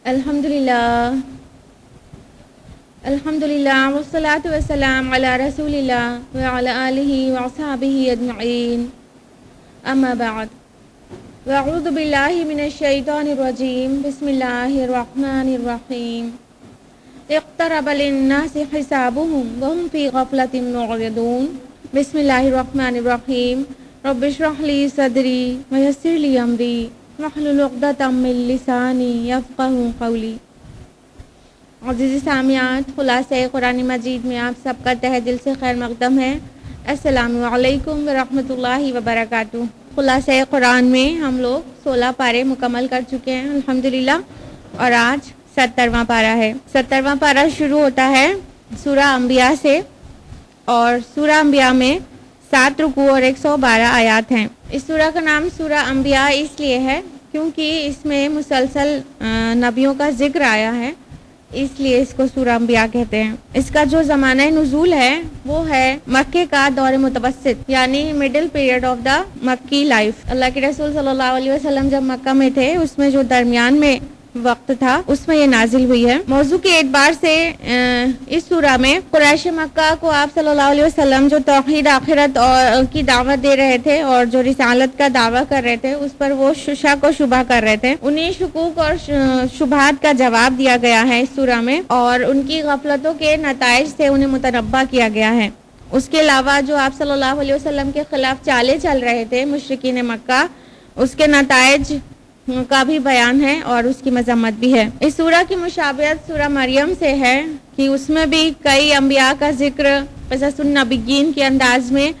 الحمدللہ الحمدللہ والصلاة والسلام علی رسول اللہ وعلی آلہ وصحبہ اجمعین اما بعد واعوذ باللہ من الشیطان الرجیم بسم اللہ الرحمن الرحیم اقترب للناس حسابهم وهم فی غفلۃ معرضون بسم اللہ الرحمن الرحیم رب اشرح لی صدری ویسر لی امری واحلل عقدۃ من لسانی یفقہوا قولی۔ عزیز سامعات، خلاصہ قرآن مجید میں آپ سب کا تہہ دل سے خیر مقدم ہے۔ السلام علیکم ورحمۃ اللہ وبرکاتہ۔ خلاصہ قرآن میں ہم لوگ 16 پارے مکمل کر چکے ہیں الحمدللہ، اور آج 70واں پارہ ہے۔ 70واں پارہ شروع ہوتا ہے سورہ انبیاء سے، اور سورہ انبیاء میں 7 رکوع اور 112 آیات ہیں۔ اس سورہ کا نام سورہ انبیاء اس لیے ہے کیونکہ اس میں مسلسل نبیوں کا ذکر آیا ہے، اس لیے اس کو سورہ انبیاء کہتے ہیں۔ اس کا جو زمانہ نزول ہے وہ ہے مکے کا دور متوسط، یعنی مڈل پیریڈ آف دا مکی لائف۔ اللہ کے رسول صلی اللہ علیہ وسلم جب مکہ میں تھے، اس میں جو درمیان میں وقت تھا اس میں یہ نازل ہوئی ہے۔ موضوع کے اعتبار سے اس سورہ میں قریش مکہ کو آپ صلی اللہ علیہ وسلم جو توحید آخرت کی دعوت دے رہے تھے اور جو رسالت کا دعویٰ کر رہے تھے، اس پر وہ شک و شبہ کر رہے تھے، انہیں شکوک اور شبہات کا جواب دیا گیا ہے اس سورہ میں، اور ان کی غفلتوں کے نتائج سے انہیں متنبہ کیا گیا ہے۔ اس کے علاوہ جو آپ صلی اللہ علیہ وسلم کے خلاف چالے چل رہے تھے مشرکین مکہ، اس کے نتائج کا بھی بیان ہے اور اس کی مذمت بھی ہے۔ اس سورہ کی مشابہت سورہ مریم سے ہے کہ اس میں بھی کئی انبیاء کا ذکر قصص النبیین کے انداز میں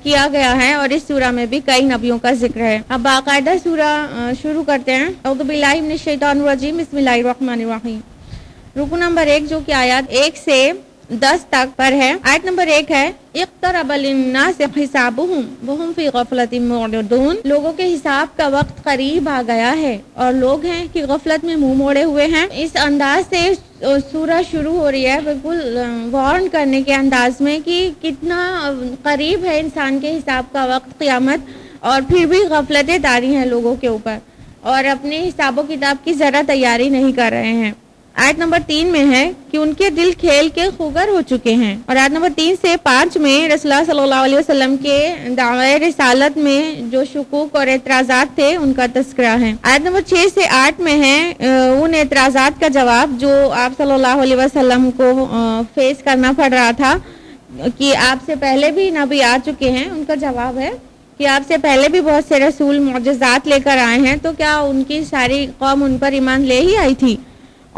کیا گیا ہے، اور اس سورہ میں بھی کئی نبیوں کا ذکر ہے۔ اب باقاعدہ سورہ شروع کرتے ہیں۔ اعوذ باللہ من الشیطان الرجیم، بسم اللہ الرحمن الرحیم۔ رکو نمبر 1 جو کہ آیات 1 سے 10 تک پر ہے۔ آیت نمبر 1 ہے اقترب للناس حسابهم وهم فی غفلۃ معرضون۔ لوگوں کے حساب کا وقت قریب آ گیا ہے اور لوگ ہیں کہ غفلت میں منہ موڑے ہوئے ہیں۔ اس انداز سے سورہ شروع ہو رہی ہے، بالکل وارن کرنے کے انداز میں کہ کتنا قریب ہے انسان کے حساب کا وقت، قیامت، اور پھر بھی غفلتیں طاری ہیں لوگوں کے اوپر، اور اپنے حساب و کتاب کی ذرا تیاری نہیں کر رہے ہیں۔ آیت نمبر 3 میں ہے کہ ان کے دل کھیل کے خوگر ہو چکے ہیں، اور آیت نمبر 3 سے 5 میں رسول اللہ صلی اللہ علیہ وسلم کے دعوی رسالت میں جو شکوک اور اعتراضات تھے ان کا تذکرہ ہے۔ آیت نمبر 6 سے 8 میں ہے ان اعتراضات کا جواب جو آپ صلی اللہ علیہ وسلم کو فیس کرنا پڑ رہا تھا کہ آپ سے پہلے بھی نبی آ چکے ہیں۔ ان کا جواب ہے کہ آپ سے پہلے بھی بہت سے رسول معجزات لے کر آئے ہیں، تو کیا ان کی ساری قوم ان پر ایمان لے ہی آئی تھی؟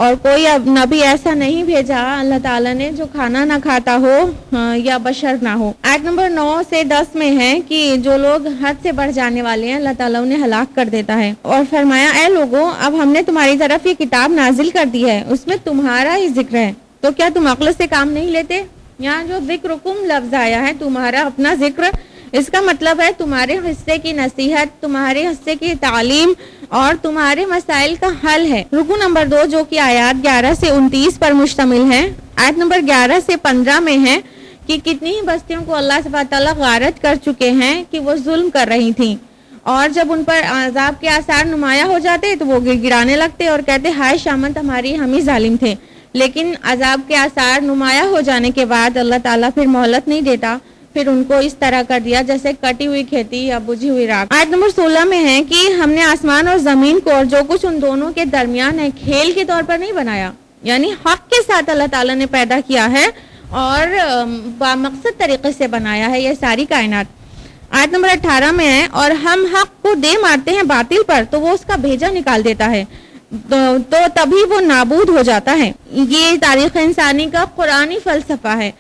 اور کوئی نبی ایسا نہیں بھیجا اللہ تعالیٰ نے جو کھانا نہ کھاتا ہو یا بشر نہ ہو۔ آیت نمبر 9 سے 10 میں ہے کہ جو لوگ حد سے بڑھ جانے والے ہیں اللہ تعالیٰ انہیں ہلاک کر دیتا ہے، اور فرمایا اے لوگوں، اب ہم نے تمہاری طرف یہ کتاب نازل کر دی ہے، اس میں تمہارا ہی ذکر ہے، تو کیا تم عقل سے کام نہیں لیتے؟ یہاں جو ذکرکم لفظ آیا ہے، تمہارا اپنا ذکر، اس کا مطلب ہے تمہارے حصے کی نصیحت، تمہارے حصے کی تعلیم اور تمہارے مسائل کا حل ہے۔ رکو نمبر 2 جو کہ آیات 11 سے 29 پر مشتمل ہے۔ آیت نمبر 11 سے 15 میں ہے کہ کتنی ہی بستیوں کو اللہ سبحانہ تعالیٰ غارت کر چکے ہیں کہ وہ ظلم کر رہی تھیں، اور جب ان پر عذاب کے آثار نمایاں ہو جاتے تو وہ گر گرانے لگتے اور کہتے ہائے شامت ہماری، ہم ہی ظالم تھے۔ لیکن عذاب کے آثار نمایاں ہو جانے کے بعد اللہ تعالیٰ پھر مہلت نہیں دیتا، پھر ان کو اس طرح کر دیا جیسے کٹی ہوئی کھیتی یا بجھی ہوئی راکھ۔ آیت نمبر 16 میں ہے کہ ہم نے آسمان اور زمین کو اور جو کچھ ان دونوں کے درمیان ہے کھیل کے طور پر نہیں بنایا، یعنی حق کے ساتھ اللہ تعالیٰ نے پیدا کیا ہے اور بامقصد طریقے سے بنایا ہے یہ ساری کائنات۔ آیت نمبر 18 میں ہے اور ہم حق کو دے مارتے ہیں باطل پر تو وہ اس کا بھیجا نکال دیتا ہے، تو تبھی وہ نابود ہو جاتا ہے۔ یہ تاریخ انسانی کا قرآنی فلسفہ ہے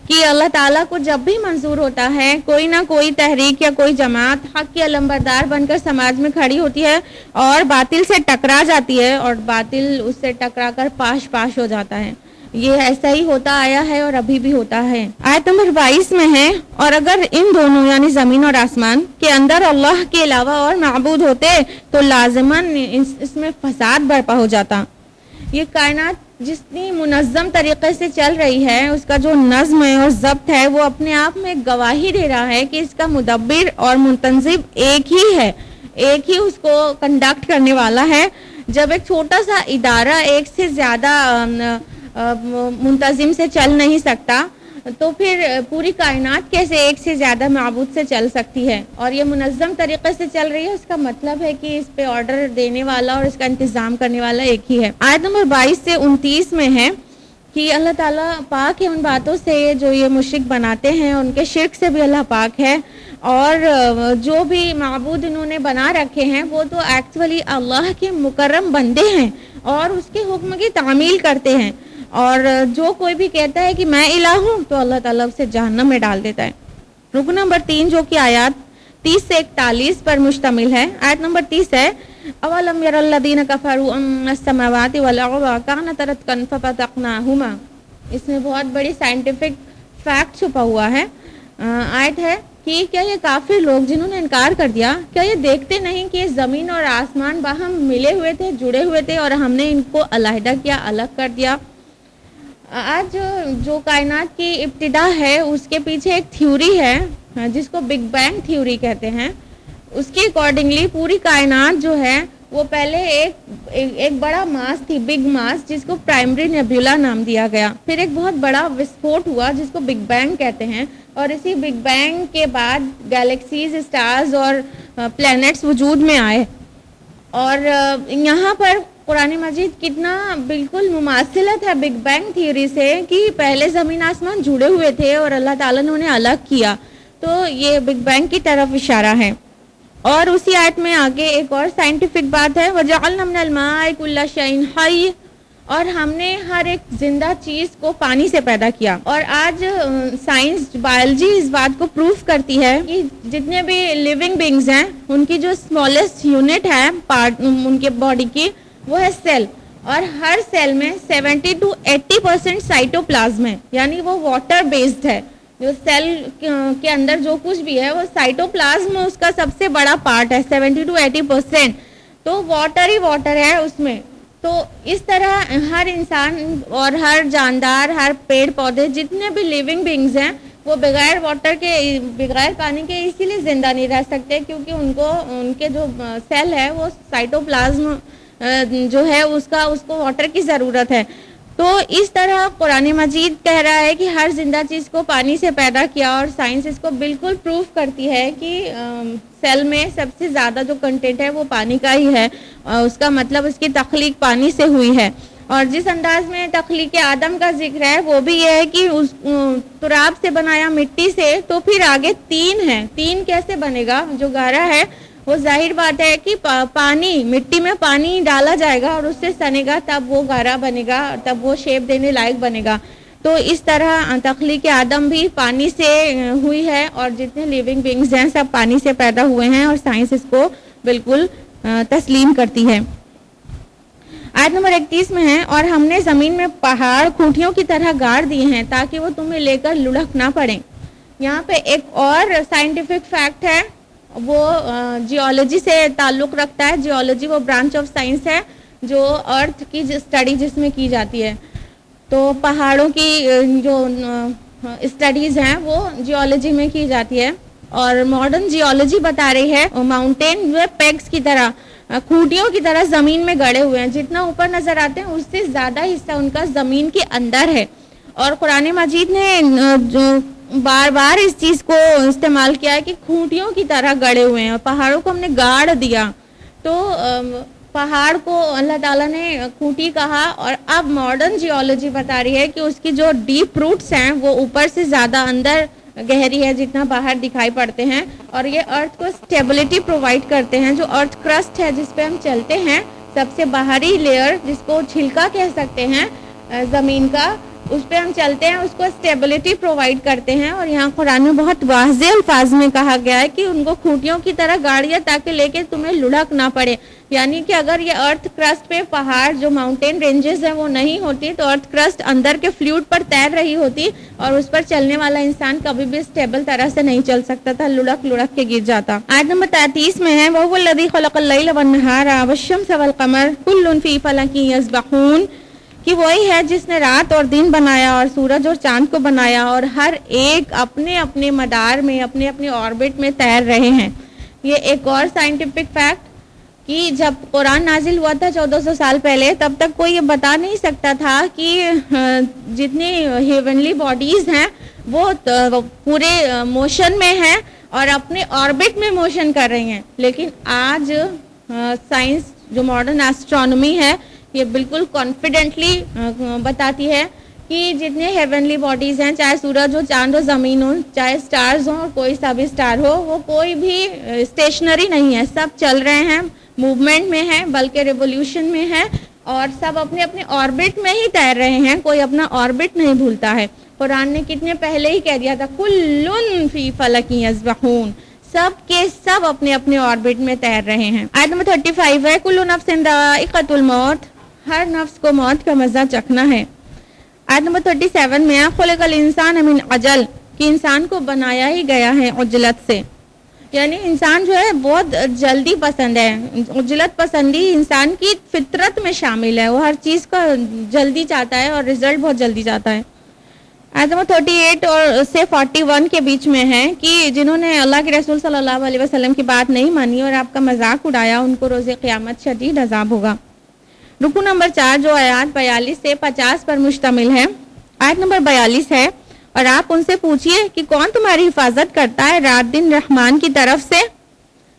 کہ اللہ تعالیٰ کو جب بھی منظور ہوتا ہے کوئی نہ کوئی تحریک یا کوئی جماعت حق کی علمبردار بن کر سماج میں کھڑی ہوتی ہے اور باطل سے ٹکرا جاتی ہے، اور باطل اس سے ٹکرا کر پاش پاش ہو جاتا ہے۔ یہ ایسا ہی ہوتا آیا ہے اور ابھی بھی ہوتا ہے۔ آیت نمبر 22 میں ہے اور اگر ان دونوں یعنی زمین اور آسمان کے اندر اللہ کے علاوہ اور معبود ہوتے تو لازماً اس میں فساد برپا ہو جاتا۔ یہ کائنات جتنی منظم طریقے سے چل رہی ہے اس کا جو نظم ہے اور ضبط ہے وہ اپنے آپ میں گواہی دے رہا ہے کہ اس کا مدبر اور منتظم ایک ہی ہے، ایک ہی اس کو کنڈکٹ کرنے والا ہے۔ جب ایک چھوٹا سا ادارہ ایک سے زیادہ منتظم سے چل نہیں سکتا تو پھر پوری کائنات کیسے ایک سے زیادہ معبود سے چل سکتی ہے، اور یہ منظم طریقے سے چل رہی ہے. اس کا مطلب ہے کہ اس پہ آرڈر دینے والا اور اس کا انتظام کرنے والا ایک ہی ہے. آیت نمبر 22 سے 29 میں ہے کہ اللہ تعالیٰ پاک ہے ان باتوں سے جو یہ مشرک بناتے ہیں، ان کے شرک سے بھی اللہ پاک ہے، اور جو بھی معبود انہوں نے بنا رکھے ہیں وہ تو ایکچولی اللہ کے مکرم بندے ہیں اور اس کے حکم کی تعمیل کرتے ہیں، اور جو کوئی بھی کہتا ہے کہ میں الہ ہوں تو اللہ تعالیٰ اسے جہنم میں ڈال دیتا ہے. رکن نمبر 3 جو کہ آیات 30 سے 41 پر مشتمل ہے. آیت نمبر 30 ہے اولم یر الذین کفروا ان السماوات والارض کانتا رتقا ففتقناہما. اس میں بہت بڑی سائنٹیفک فیکٹ چھپا ہوا ہے. آیت ہے کہ کیا یہ کافر لوگ جنہوں نے انکار کر دیا، کیا یہ دیکھتے نہیں کہ زمین اور آسمان باہم ملے ہوئے تھے، جڑے ہوئے تھے، اور ہم نے ان کو علیحدہ کیا، الگ کر دیا. آج جو کائنات کی ابتدا ہے اس کے پیچھے ایک تھیوری ہے جس کو بگ بینگ تھیوری کہتے ہیں. اس کے اکارڈنگلی پوری کائنات جو ہے وہ پہلے ایک بڑا ماس تھی، بگ ماس، جس کو پرائمری نیبولا نام دیا گیا. پھر ایک بہت بڑا وسفوٹ ہوا جس کو بگ بینگ کہتے ہیں، اور اسی بگ بینگ کے بعد گیلیکسیز، اسٹارز اور پلینٹس وجود میں آئے. اور یہاں پر قرآن مجید کتنا بالکل مماثلت ہے بگ بینگ تھیوری سے کہ پہلے زمین آسمان جڑے ہوئے تھے اور اللہ تعالیٰ نے انہیں الگ کیا. تو یہ بگ بینگ کی طرف اشارہ ہے. اور اسی آیت میں آگے ایک اور سائنٹیفک بات ہے وَجَعَلْنَا مِنَ الْمَاءِ كُلَّ شَيْءٍ حَيٍّ، اور ہم نے ہر ایک زندہ چیز کو پانی سے پیدا کیا. اور آج سائنس، بایولوجی اس بات کو پروف کرتی ہے کہ جتنے بھی لیونگ بینگز ہیں ان کی جو اسمالسٹ یونٹ ہے پارٹ ان کے باڈی کی وہ ہے سیل، اور ہر سیل میں 70 to 80% سائٹوپلازم ہے، یعنی وہ واٹر بیسڈ ہے. جو سیل کے اندر جو کچھ بھی ہے وہ سائٹوپلازم اس کا سب سے بڑا پارٹ ہے، 70 to 80%. تو واٹر ہی واٹر ہے اس میں. تو اس طرح ہر انسان اور ہر جاندار، ہر پیڑ پودے، جتنے بھی لیونگ بینگز ہیں وہ بغیر واٹر کے، بغیر پانی کے اسی لیے زندہ نہیں رہ سکتے کیونکہ ان کے جو سیل ہے وہ سائٹوپلازم جو ہے اس کو واٹر کی ضرورت ہے. تو اس طرح قرآن مجید کہہ رہا ہے کہ ہر زندہ چیز کو پانی سے پیدا کیا، اور سائنس اس کو بالکل پروف کرتی ہے کہ سیل میں سب سے زیادہ جو کنٹینٹ ہے وہ پانی کا ہی ہے. اس کا مطلب اس کی تخلیق پانی سے ہوئی ہے. اور جس انداز میں تخلیق آدم کا ذکر ہے وہ بھی یہ ہے کہ اس تراب سے بنایا، مٹی سے، تو پھر آگے تین ہے. تین کیسے بنے گا؟ جو گارا ہے وہ ظاہر بات ہے کہ پانی، مٹی میں پانی ڈالا جائے گا اور اس سے سنے گا، تب وہ گارا بنے گا، تب وہ شیپ دینے لائق بنے گا. تو اس طرح تخلیق آدم بھی پانی سے ہوئی ہے، اور جتنے لیونگ بینگز ہیں سب پانی سے پیدا ہوئے ہیں، اور سائنس اس کو بالکل تسلیم کرتی ہے. آیت نمبر 31 میں ہے اور ہم نے زمین میں پہاڑ کھوٹیوں کی طرح گاڑ دیے ہیں تاکہ وہ تمہیں لے کر لڑک نہ پڑیں. یہاں پہ ایک اور سائنٹیفک فیکٹ ہے، وہ جیولوجی سے تعلق رکھتا ہے. جیولوجی وہ برانچ آف سائنس ہے جو ارتھ کی اسٹڈی جس میں کی جاتی ہے. تو پہاڑوں کی جو اسٹڈیز ہیں وہ جیولوجی میں کی جاتی ہے، اور ماڈرن جیولوجی بتا رہی ہے ماؤنٹین جو ہے پیگز کی طرح، کھوٹیوں کی طرح زمین میں گڑے ہوئے ہیں. جتنا اوپر نظر آتے ہیں اس سے زیادہ حصہ ان کا زمین کے اندر ہے. اور قرآن مجید نے جو بار بار اس چیز کو استعمال کیا ہے کہ کھوٹیوں کی طرح گڑے ہوئے ہیں، اور پہاڑوں کو ہم نے گاڑ دیا. تو پہاڑ کو اللہ تعالیٰ نے کھوٹی کہا، اور اب ماڈرن جیولوجی بتا رہی ہے کہ اس کی جو ڈیپ روٹس ہیں وہ اوپر سے زیادہ اندر گہری ہے جتنا باہر دکھائی پڑتے ہیں، اور یہ ارتھ کو اسٹیبلٹی پرووائڈ کرتے ہیں. جو ارتھ کرسٹ ہے جس پہ ہم چلتے ہیں، سب سے باہری لیئر جس کو چھلکا کہہ سکتے ہیں زمین کا، اس پہ ہم چلتے ہیں، اس کو اسٹیبلٹی پرووائڈ کرتے ہیں. اور یہاں قرآن میں بہت واضح الفاظ میں کہا گیا ہے کہ ان کو کھوٹیوں کی طرح گاڑیاں تاکہ لے کے تمہیں لڑک نہ پڑے. یعنی کہ اگر یہ ارتھ کرسٹ پہ پہاڑ جو ماؤنٹین رینجز ہیں وہ نہیں ہوتی تو ارتھ کرسٹ اندر کے فلوئڈ پر تیر رہی ہوتی، اور اس پر چلنے والا انسان کبھی بھی اسٹیبل طرح سے نہیں چل سکتا تھا، لڑک لڑک کے گر جاتا. آیت نمبر 33 میں ہے وَهُوَ الَّذِي خَلَقَ اللَّيْلَ وَالنَّهَارَ وَالشَّمْسَ وَالْقَمَرَ كُلٌّ فِي فَلَكٍ يَسْبَحُونَ، کہ وہی ہے جس نے رات اور دن بنایا اور سورج اور چاند کو بنایا، اور ہر ایک اپنے اپنے مدار میں، اپنے اپنے آربٹ میں تیر رہے ہیں. یہ ایک اور سائنٹیفک فیکٹ. کہ جب قرآن نازل ہوا تھا 1400 سال پہلے، تب تک کوئی یہ بتا نہیں سکتا تھا کہ جتنی ہیونلی باڈیز ہیں وہ پورے موشن میں ہیں اور اپنے آربٹ میں موشن کر رہی ہیں. لیکن آج سائنس جو ماڈرن ایسٹرونومی ہے یہ بالکل کانفیڈنٹلی بتاتی ہے کہ جتنے ہیونلی باڈیز ہیں، چاہے سورج ہو، چاند ہو، زمین ہو، چاہے سٹارز ہوں، کوئی سا بھی سٹار ہو، وہ کوئی بھی اسٹیشنری نہیں ہے، سب چل رہے ہیں، موومنٹ میں ہے، بلکہ ریولیوشن میں ہے، اور سب اپنے اپنے آربٹ میں ہی تیر رہے ہیں. کوئی اپنا آربٹ نہیں بھولتا ہے. قرآن نے کتنے پہلے ہی کہہ دیا تھا کلٌ فی فلک یسبحون، سب کے سب اپنے اپنے آربٹ میں تیر رہے ہیں. آیت نمبر 35 ہے کل نفس ذائقۃ الموت، ہر نفس کو موت کا مزہ چکھنا ہے. آیت نمبر 37 میں خلق الانسان من عجل، کہ انسان کو بنایا ہی گیا ہے عجلت سے، یعنی انسان جو ہے بہت جلدی پسند ہے. عجلت پسندی انسان کی فطرت میں شامل ہے، وہ ہر چیز کا جلدی چاہتا ہے اور رزلٹ بہت جلدی چاہتا ہے. آیت نمبر 38 اور سے 41 کے بیچ میں ہے کہ جنہوں نے اللہ کے رسول صلی اللہ علیہ وسلم کی بات نہیں مانی اور آپ کا مذاق اڑایا، ان کو روز قیامت شدید عذاب ہوگا. رکو نمبر 4 جو آیات 42 سے 50 پر مشتمل ہے. آیت نمبر 42 ہے اور آپ ان سے پوچھئے کہ کون تمہاری حفاظت کرتا ہے رات دن رحمان کی طرف سے.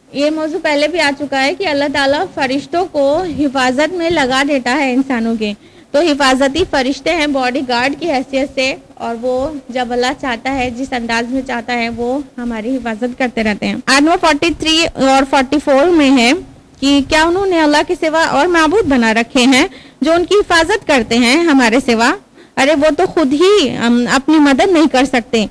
یہ موضوع پہلے بھی آ چکا ہے کہ اللہ تعالیٰ فرشتوں کو حفاظت میں لگا دیتا ہے انسانوں کے، تو حفاظتی فرشتے ہیں باڈی گارڈ کی حیثیت سے، اور وہ جب اللہ چاہتا ہے جس انداز میں چاہتا ہے وہ ہماری حفاظت کرتے رہتے ہیں. آیت نمبر 43 اور 44 میں ہے کہ کیا انہوں نے اللہ کے سوا اور معبود بنا رکھے ہیں جو ان کی حفاظت کرتے ہیں ہمارے سوا؟ ارے وہ تو خود ہی اپنی مدد نہیں کر سکتے.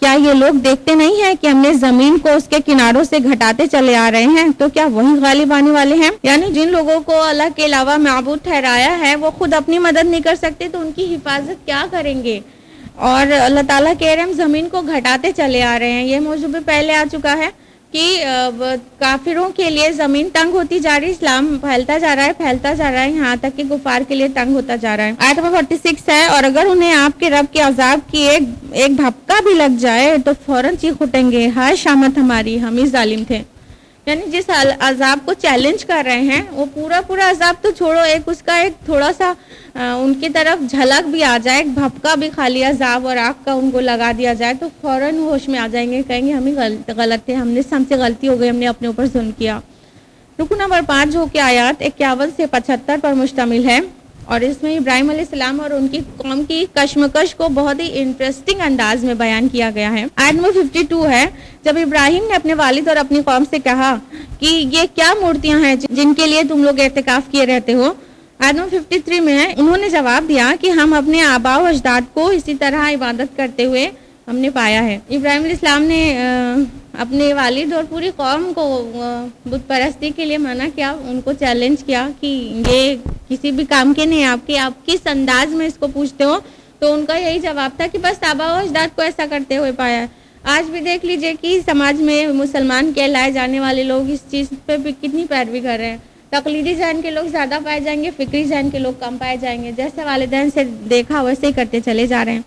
کیا یہ لوگ دیکھتے نہیں ہیں کہ ہم نے زمین کو اس کے کناروں سے گھٹاتے چلے آ رہے ہیں، تو کیا وہی غالب آنے والے ہیں؟ یعنی جن لوگوں کو اللہ کے علاوہ معبود ٹھہرایا ہے وہ خود اپنی مدد نہیں کر سکتے تو ان کی حفاظت کیا کریں گے؟ اور اللہ تعالیٰ کہہ رہے ہیں ہم زمین کو گھٹاتے چلے آ رہے ہیں. یہ موضوع بھی پہلے آ چکا ہے کہ کافروں کے لیے زمین تنگ ہوتی جا رہی، اسلام پھیلتا جا رہا ہے یہاں تک کہ کفار کے لیے تنگ ہوتا جا رہا ہے. آیت نمبر 46 ہے اور اگر انہیں آپ کے رب کے عذاب کی ایک دھپکا بھی لگ جائے تو فوراً چیخ اٹھیں گے، ہائے شامت ہماری، ہم ہی ظالم تھے. یعنی جس عذاب کو چیلنج کر رہے ہیں وہ پورا عذاب تو چھوڑو، اس کا ایک تھوڑا سا ان کی طرف جھلک بھی آ جائے، ایک بھپکا بھی خالی عذاب اور آگ کا ان کو لگا دیا جائے تو فوراً ہوش میں آ جائیں گے، کہیں گے ہم ہی غلط تھے، ہم سے غلطی ہو گئی، ہم نے اپنے اوپر ظلم کیا. رکو نمبر 5 جو کہ آیات 51 سے 75 پر مشتمل ہے، اور اس میں ابراہیم علیہ السلام اور ان کی قوم کی کشمکش کو بہت ہی انٹرسٹنگ انداز میں بیان کیا گیا ہے. آیت نمبر 52 ہے جب ابراہیم نے اپنے والد اور اپنی قوم سے کہا کہ یہ کیا مورتیاں ہیں جن کے لیے تم لوگ اعتکاف کیے رہتے ہو. آیت نمبر 53 میں ہے انہوں نے جواب دیا کہ ہم اپنے آباء و اجداد کو اسی طرح عبادت کرتے ہوئے ہم نے پایا ہے. ابراہیم علیہ السلام نے اپنے والد اور پوری قوم کو بت پرستی کے لیے منع کیا، ان کو چیلنج کیا کہ یہ کسی بھی کام کے نہیں، آپ کس انداز میں اس کو پوچھتے ہو. تو ان کا یہی جواب تھا کہ بس آباء و اجداد کو ایسا کرتے ہوئے پایا ہے. آج بھی دیکھ لیجئے کہ سماج میں مسلمان کہلائے جانے والے لوگ اس چیز پہ بھی کتنی پیروی کر رہے ہیں. تقلیدی ذہن کے لوگ زیادہ پائے جائیں گے، فکری ذہن کے لوگ کم پائے جائیں گے. جیسے والدین سے دیکھا ویسے ہی کرتے چلے جا رہے ہیں.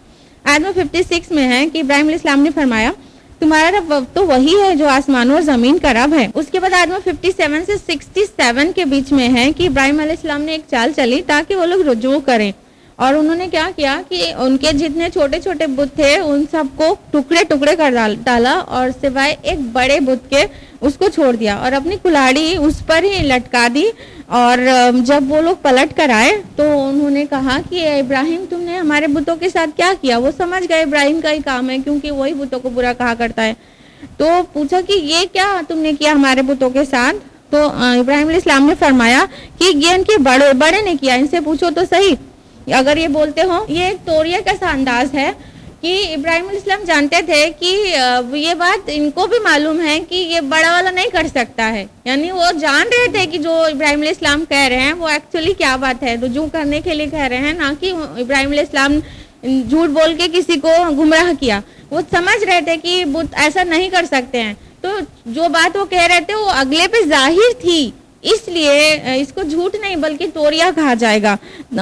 آیت نمبر 56 میں ہے کہ ابراہیم علیہ السلام نے فرمایا تمہارا رب تو وہی ہے جو آسمانوں اور زمین کا رب ہے. اس کے بعد آیت نمبر 57 سے 67 کے بیچ میں ہے کہ ابراہیم علیہ السلام نے ایک چال چلی تاکہ وہ لوگ رجوع کریں، اور انہوں نے کیا کیا کہ ان کے جتنے چھوٹے چھوٹے بت تھے ان سب کو ٹکڑے ٹکڑے کر ڈالا، اور سوائے ایک بڑے بت کے اس کو چھوڑ دیا اور اپنی کلاڑی اس پر ہی لٹکا دی. اور جب وہ لوگ پلٹ کر آئے تو انہوں نے کہا کہ اے ابراہیم تم نے ہمارے بتوں کے ساتھ کیا کیا. وہ سمجھ گئے ابراہیم کا ہی کام ہے کیونکہ وہی بتوں کو برا کہا کرتا ہے. تو پوچھا کہ یہ کیا تم نے کیا ہمارے بتوں کے ساتھ. تو ابراہیم علیہ السلام نے فرمایا کہ یہ ان کے بڑے نے کیا، ان سے پوچھو تو صحیح اگر یہ بولتے ہوں. یہ ایک توریہ کا سا انداز ہے کہ ابراہیم علیہ السلام جانتے تھے کہ یہ بات ان کو بھی معلوم ہے کہ یہ بڑا والا نہیں کر سکتا ہے. یعنی وہ جان رہے تھے کہ جو ابراہیم علیہ السلام کہہ رہے ہیں وہ ایکچولی کیا بات ہے، رجوع کرنے کے لیے کہہ رہے ہیں، نہ کہ ابراہیم علیہ السلام جھوٹ بول کے کسی کو گمراہ کیا. وہ سمجھ رہے تھے کہ بت ایسا نہیں کر سکتے ہیں، تو جو بات وہ کہہ رہے تھے وہ اگلے پہ ظاہر تھی، اس لیے اس کو جھوٹ نہیں بلکہ توریہ کہا جائے گا.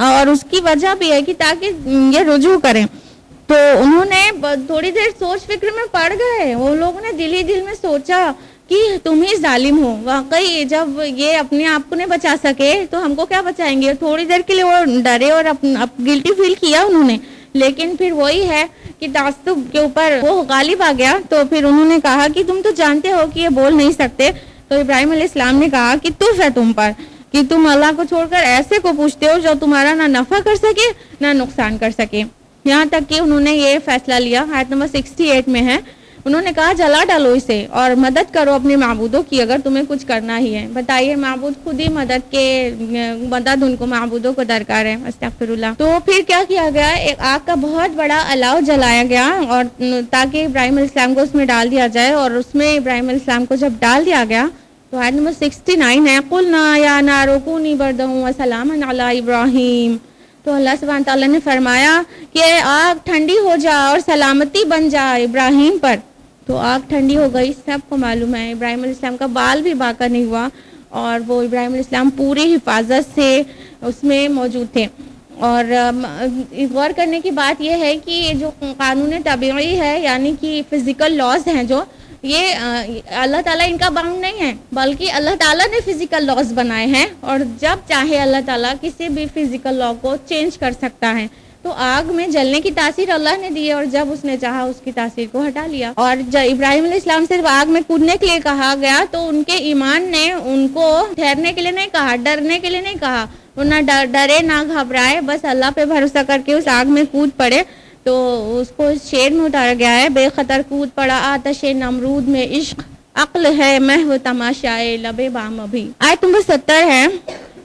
اور اس کی وجہ بھی ہے کہ تاکہ یہ رجوع کریں. تو انہوں نے تھوڑی دیر سوچ فکر میں پڑ گئے، وہ لوگوں نے دل ہی دل میں سوچا کہ تم ہی ظالم ہو. واقعی جب یہ اپنے آپ کو نہیں بچا سکے تو ہم کو کیا بچائیں گے. تھوڑی دیر کے لیے وہ ڈرے اور گلٹی فیل کیا انہوں نے, لیکن پھر وہی ہے کہ تعصب کے اوپر وہ غالب آ گیا. تو پھر انہوں نے کہا کہ تم تو جانتے ہو کہ یہ بول نہیں سکتے. تو ابراہیم علیہ السلام نے کہا کہ تف ہے تم پر کہ تم اللہ کو چھوڑ کر ایسے کو پوچھتے ہو جو تمہارا نہ نفع کر سکے نہ نقصان کر سکے. یہاں تک کہ انہوں نے یہ فیصلہ لیا, آیت نمبر 68 میں ہے, انہوں نے کہا جلا ڈالو اسے اور مدد کرو اپنے معبودوں کی اگر تمہیں کچھ کرنا ہی ہے. بتائیے معبود خود ہی مدد ان کو معبودوں کو درکار ہے. استغفر اللہ. تو پھر کیا کیا گیا, ایک آگ کا بہت بڑا الاؤ جلایا گیا اور تاکہ ابراہیم علیہ السلام کو اس میں ڈال دیا جائے. اور اس میں ابراہیم علیہ السلام کو جب ڈال دیا گیا تو آیت نمبر 69 ہے, قلنا یا نار کونی بردا وسلاما علی ابراہیم. تو اللہ سبحانہ تعالیٰ نے فرمایا کہ آگ ٹھنڈی ہو جا اور سلامتی بن جا ابراہیم پر. تو آگ ٹھنڈی ہو گئی. سب کو معلوم ہے ابراہیم علیہ السلام کا بال بھی باقی نہیں ہوا اور وہ ابراہیم علیہ السلام پوری حفاظت سے اس میں موجود تھے. اور غور کرنے کی بات یہ ہے کہ جو قانون طبیعی ہے یعنی کہ فزیکل لاز ہیں جو یہ اللہ تعالیٰ ان کا باؤنڈ نہیں ہے بلکہ اللہ تعالیٰ نے فزیکل لاز بنائے ہیں اور جب چاہے اللہ تعالیٰ کسی بھی فزیکل لا کو چینج کر سکتا ہے. تو آگ میں جلنے کی تاثیر اللہ نے دی اور جب اس نے چاہا اس کی تاثیر کو ہٹا لیا. اور جب ابراہیم علیہ السلام سے آگ میں کودنے کے لیے کہا گیا تو ان کے ایمان نے ان کو ٹھہرنے کے لیے نہیں کہا, ڈرنے کے لیے نہیں کہا. وہ نہ ڈرے نہ گھبرائے, بس اللہ پہ بھروسہ کر کے اس آگ میں کود پڑے. تو اس کو شعر میں اتارا گیا ہے, بے خطر کود پڑا آتش نمرود میں عشق, عقل ہے محو تماشائے لبے بام ابھی. آیت نمبر 70 ہے,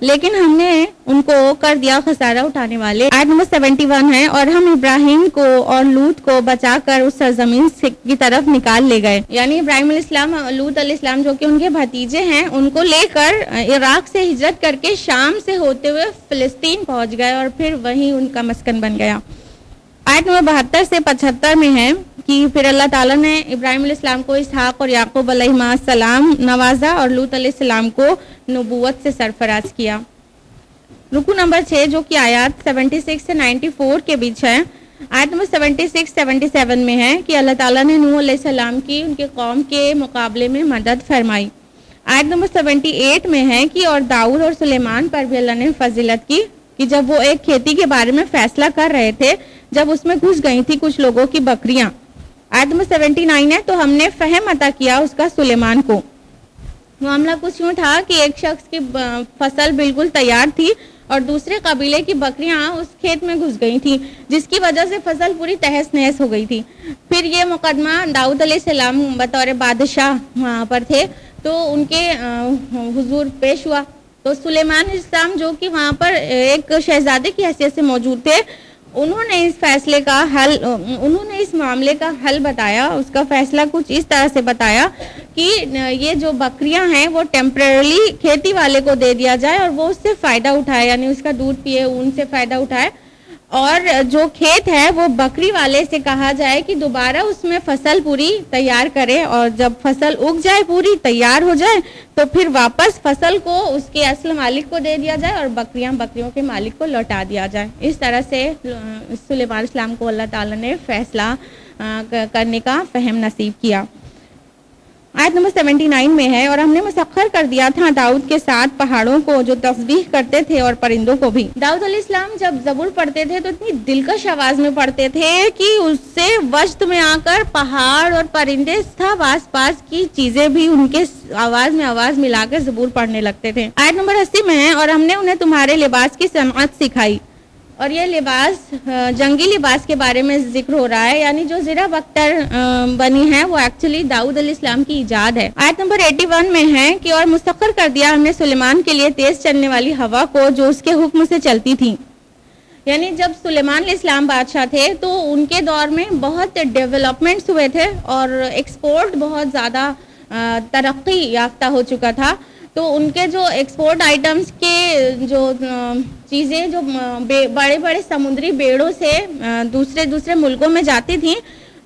لیکن ہم نے ان کو کر دیا خسارہ اٹھانے والے. آیت نمبر 71 ہے, اور ہم ابراہیم کو اور لوط کو بچا کر اس سرزمین کی طرف نکال لے گئے. یعنی ابراہیم علیہ السلام, لوط علیہ السلام جو کہ ان کے بھتیجے ہیں, ان کو لے کر عراق سے ہجرت کر کے شام سے ہوتے ہوئے فلسطین پہنچ گئے اور پھر وہیں ان کا مسکن بن گیا. آیت نمبر 72 سے 75 میں ہے کہ پھر اللہ تعالیٰ نے ابراہیم علیہ السلام کو اسحاق اور یعقوب علیہ السلام نوازا اور لوط علیہ السلام کو نبوت سے سرفراز کیا. رکو نمبر 6 جو کہ آیات 76 سے 94 کے بیچ ہے. آیت نمبر 76-77 میں ہے کہ اللہ تعالیٰ نے نوح علیہ السلام کی ان کے قوم کے مقابلے میں مدد فرمائی. آیت نمبر 78 میں ہے کہ اور داؤد اور سلیمان پر بھی اللہ نے فضیلت کی کہ جب وہ ایک کھیتی کے بارے میں فیصلہ کر رہے تھے جب اس میں گھس گئی تھی کچھ لوگوں کی بکریاں. آیت نمبر 79 ہے, تو ہم نے فہم عطا کیا اس کا سلیمان کو. معاملہ کچھ یوں تھا کہ ایک شخص کی فصل بالکل تیار تھی اور دوسرے قبیلے کی بکریاں اس کھیت میں گھس گئی تھیں جس کی وجہ سے فصل پوری تہس نہس ہو گئی تھی. پھر یہ مقدمہ داؤد علیہ السلام بطور بادشاہ وہاں پر تھے تو ان کے حضور پیش ہوا. تو سلیمان علیہ السلام جو کہ وہاں پر ایک شہزادے کی حیثیت سے موجود تھے, انہوں نے اس فیصلے کا حل, انہوں نے اس معاملے کا حل بتایا. اس کا فیصلہ کچھ اس طرح سے بتایا کہ یہ جو بکریاں ہیں وہ ٹیمپرریلی کھیتی والے کو دے دیا جائے اور وہ اس سے فائدہ اٹھائے, یعنی اس کا دودھ پیے, ان سے فائدہ اٹھائے. اور جو کھیت ہے وہ بکری والے سے کہا جائے کہ دوبارہ اس میں فصل پوری تیار کرے اور جب فصل اگ جائے پوری تیار ہو جائے تو پھر واپس فصل کو اس کے اصل مالک کو دے دیا جائے اور بکریوں کے مالک کو لوٹا دیا جائے. اس طرح سے سلیمان علیہ السلام کو اللہ تعالیٰ نے فیصلہ کرنے کا فہم نصیب کیا. آیت نمبر 79 میں ہے, اور ہم نے مسخر کر دیا تھا داؤد کے ساتھ پہاڑوں کو جو تسبیح کرتے تھے اور پرندوں کو بھی. داؤد علیہ السلام جب زبور پڑھتے تھے تو اتنی دلکش آواز میں پڑھتے تھے کہ اس سے وجد میں آ کر پہاڑ اور پرندے سب آس پاس کی چیزیں بھی ان کے آواز میں آواز ملا کر زبور پڑھنے لگتے تھے. آیت نمبر 80 میں ہے, اور ہم نے انہیں تمہارے لباس کی صنعت سکھائی. اور یہ لباس جنگی لباس کے بارے میں ذکر ہو رہا ہے, یعنی جو زرہ بختر بنی ہے وہ ایکچولی داؤد علیہ السلام کی ایجاد ہے. آیت نمبر 81 میں ہے کہ اور مسخر کر دیا ہم نے سلیمان کے لیے تیز چلنے والی ہوا کو جو اس کے حکم سے چلتی تھی. یعنی جب سلیمان علیہ السلام بادشاہ تھے تو ان کے دور میں بہت ڈیولپمنٹس ہوئے تھے اور ایکسپورٹ بہت زیادہ ترقی یافتہ ہو چکا تھا. تو ان کے جو ایکسپورٹ آئٹمس کے جو چیزیں جو بڑے بڑے سمندری بیڑوں سے دوسرے ملکوں میں جاتی تھیں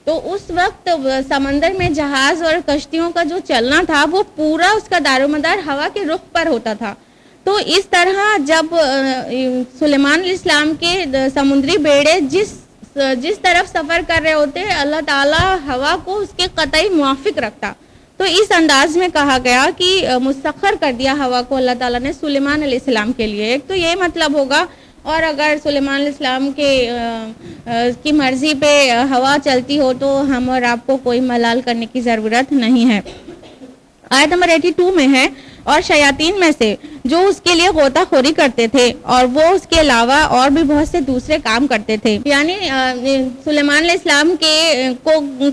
تو اس وقت سمندر میں جہاز اور کشتیوں کا جو چلنا تھا وہ پورا اس کا دار و مدار ہوا کے رخ پر ہوتا تھا. تو اس طرح جب سلیمان علیہ السلام کے سمندری بیڑے جس طرف سفر کر رہے ہوتے اللہ تعالیٰ ہوا کو اس کے قطعی موافق رکھتا. تو اس انداز میں کہا گیا کہ مسخر کر دیا ہوا کو اللہ تعالیٰ نے سلیمان علیہ السلام کے لیے. ایک تو یہ مطلب ہوگا، اور اگر سلیمان علیہ السلام کی مرضی پہ ہوا چلتی ہو تو ہم اور آپ کو کوئی ملال کرنے کی ضرورت نہیں ہے. آیت نمبر 82 میں ہے، اور شیاطین میں سے جو اس کے لیے غوطہ خوری کرتے تھے اور وہ اس کے علاوہ اور بھی بہت سے دوسرے کام کرتے تھے. یعنی سلیمان علیہ السلام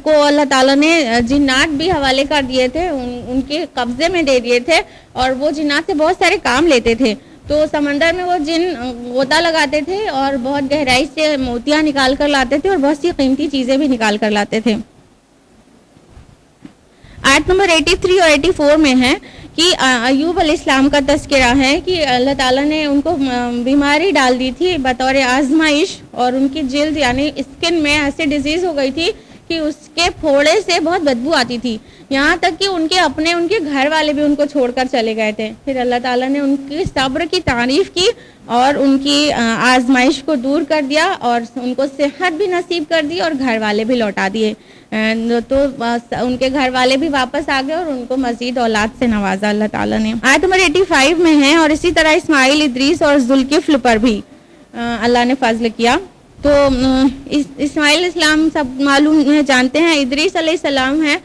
کو اللہ تعالیٰ نے جنات بھی حوالے کر دیے تھے، ان کے قبضے میں دے دیے تھے، اور وہ جنات سے بہت سارے کام لیتے تھے. تو سمندر میں وہ جن غوطہ لگاتے تھے اور بہت گہرائی سے موتیاں نکال کر لاتے تھے اور بہت سی قیمتی چیزیں بھی نکال کر لاتے تھے. آیت نمبر 83 اور 84 میں ہے کہ ایوب علیہ السلام کا تذکرہ ہے کہ اللہ تعالیٰ نے ان کو بیماری ڈال دی تھی بطور آزمائش، اور ان کی جلد یعنی اسکن میں ایسی ڈیزیز ہو گئی تھی کہ اس کے پھوڑے سے بہت بدبو آتی تھی، یہاں تک کہ ان کے گھر والے بھی ان کو چھوڑ کر چلے گئے تھے. پھر اللہ تعالیٰ نے ان کی صبر کی تعریف کی اور ان کی آزمائش کو دور کر دیا اور ان کو صحت بھی نصیب کر دی اور گھر والے بھی لوٹا دیے. تو ان کے گھر والے بھی واپس آ گئے اور ان کو مزید اولاد سے نوازا اللہ تعالیٰ نے. آیت نمبر 85 میں ہے، اور اسی طرح اسماعیل، ادریس اور ذوالکفل پر بھی اللہ نے فضل کیا. تو اسماعیل علیہ السلام سب معلوم ہے، جانتے ہیں. ادریس علیہ السلام ہے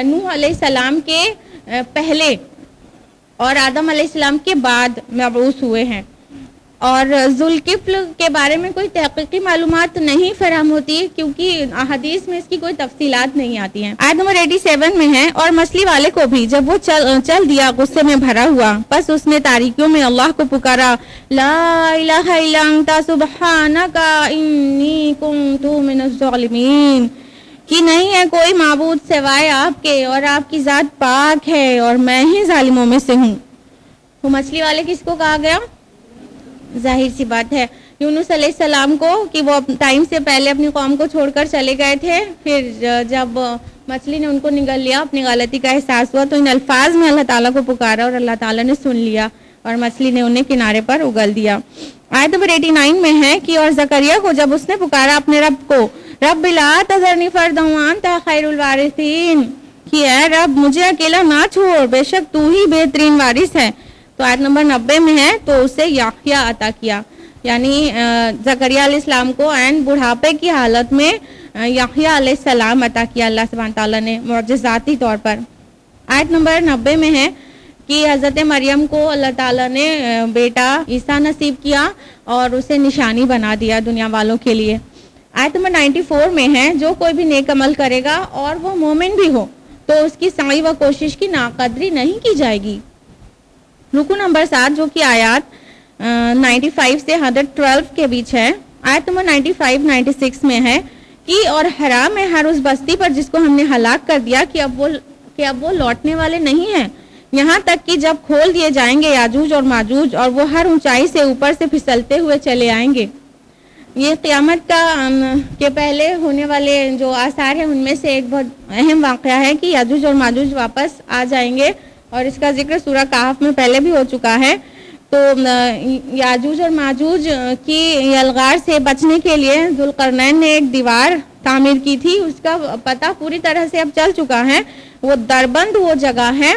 نوح علیہ السلام کے پہلے اور آدم علیہ السلام کے بعد مبعوث ہوئے ہیں. اور ذوالکفل کے بارے میں کوئی تحقیقی معلومات نہیں فراہم ہوتی کیونکہ حدیث میں اس کی کوئی تفصیلات نہیں آتی ہیں. آیت نمبر 87 میں ہے، اور مچھلی والے کو بھی جب وہ چل دیا غصے میں بھرا ہوا، پس اس نے تاریکیوں میں اللہ کو پکارا، لا الہ الا انت سبحانک انی کنت من الظالمین، کہ نہیں ہے کوئی معبود سوائے آپ کے اور آپ کی ذات پاک ہے اور میں ہی ظالموں میں سے ہوں. وہ مچھلی والے کس کو کہا گیا؟ ظاہر سی بات ہے یونس علیہ السلام کو، کہ وہ ٹائم سے پہلے اپنی قوم کو چھوڑ کر چلے گئے تھے. پھر جب مچھلی نے ان کو نگل لیا، اپنی غلطی کا احساس ہوا، تو ان الفاظ میں اللہ تعالیٰ کو پکارا اور اللہ تعالیٰ نے سن لیا اور مچھلی نے انہیں کنارے پر اگل دیا. آیت نمبر 89 میں ہے کہ اور زکریا کو جب اس نے پکارا اپنے رب کو، رب لا تذرنی فردا وانت خیر الوارثین، کہ اے رب مجھے اکیلا نہ چھوڑ، بے شک تو ہی بہترین وارث ہے. تو آیت نمبر 90 میں ہے، تو اسے یحییٰ عطا کیا، یعنی زکریا علیہ السلام کو عین بڑھاپے کی حالت میں یحییٰ علیہ السلام عطا کیا اللہ سبحانہ تعالیٰ نے معجزاتی طور پر. آیت نمبر 90 میں ہے کہ حضرت مریم کو اللہ تعالیٰ نے بیٹا عیسیٰ نصیب کیا اور اسے نشانی بنا دیا دنیا والوں کے لیے. آیت نمبر 94 میں ہے، جو کوئی بھی نیک عمل کرے گا اور وہ مومن بھی ہو تو اس کی سعی و کوشش کی ناقدری نہیں کی جائے گی. رکو نمبر 7 جو کہ آیات 95 سے 112 کے بیچ ہے. آیت نمبر 95-96 میں ہے کہ اور حرام ہے ہر اس بستی پر جس کو ہم نے ہلاک کر دیا کہ اب وہ لوٹنے والے نہیں ہیں، یہاں تک کہ جب کھول دیے جائیں گے یاجوج اور ماجوج اور وہ ہر اونچائی سے اوپر سے پھسلتے ہوئے چلے آئیں گے. یہ قیامت کے پہلے ہونے والے جو آثار ہیں ان میں سے ایک بہت اہم واقعہ ہے کہ یاجوج اور ماجوج واپس آ جائیں گے، اور اس کا ذکر سورہ کہف میں پہلے بھی ہو چکا ہے. تو یاجوج اور ماجوج کی یلغار سے بچنے کے لیے ذوالقرنین نے ایک دیوار تعمیر کی تھی، اس کا پتہ پوری طرح سے اب چل چکا ہے. وہ دربند وہ جگہ ہے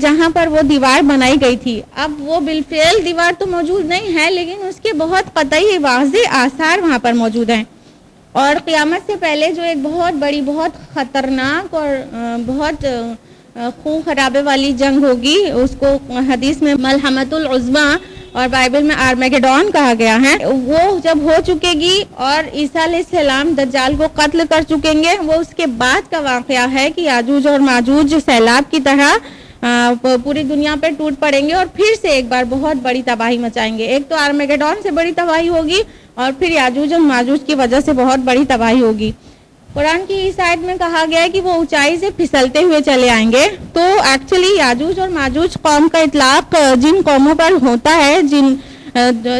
جہاں پر وہ دیوار بنائی گئی تھی. اب وہ بالفعل دیوار تو موجود نہیں ہے لیکن اس کے بہت قطعی واضح آثار وہاں پر موجود ہیں. اور قیامت سے پہلے جو ایک بہت بڑی، بہت خطرناک اور بہت خون خرابے والی جنگ ہوگی، اس کو حدیث میں ملحمۃ العظمیٰ اور بائبل میں آرمیگیڈون کہا گیا ہے، وہ جب ہو چکے گی اور عیسیٰ علیہ السلام دجال کو قتل کر چکیں گے، وہ اس کے بعد کا واقعہ ہے کہ یاجوج اور ماجوج سیلاب کی طرح پوری دنیا پہ ٹوٹ پڑیں گے اور پھر سے ایک بار بہت بڑی تباہی مچائیں گے. ایک تو آرمیگیڈون سے بڑی تباہی ہوگی اور پھر یاجوج اور ماجوج کی وجہ سے بہت بڑی تباہی ہوگی. قرآن کی اس آیت میں کہا گیا ہے کہ وہ اونچائی سے پھسلتے ہوئے چلے آئیں گے. تو ایکچولی یاجوج اور ماجوج قوم کا اطلاق جن قوموں پر ہوتا ہے،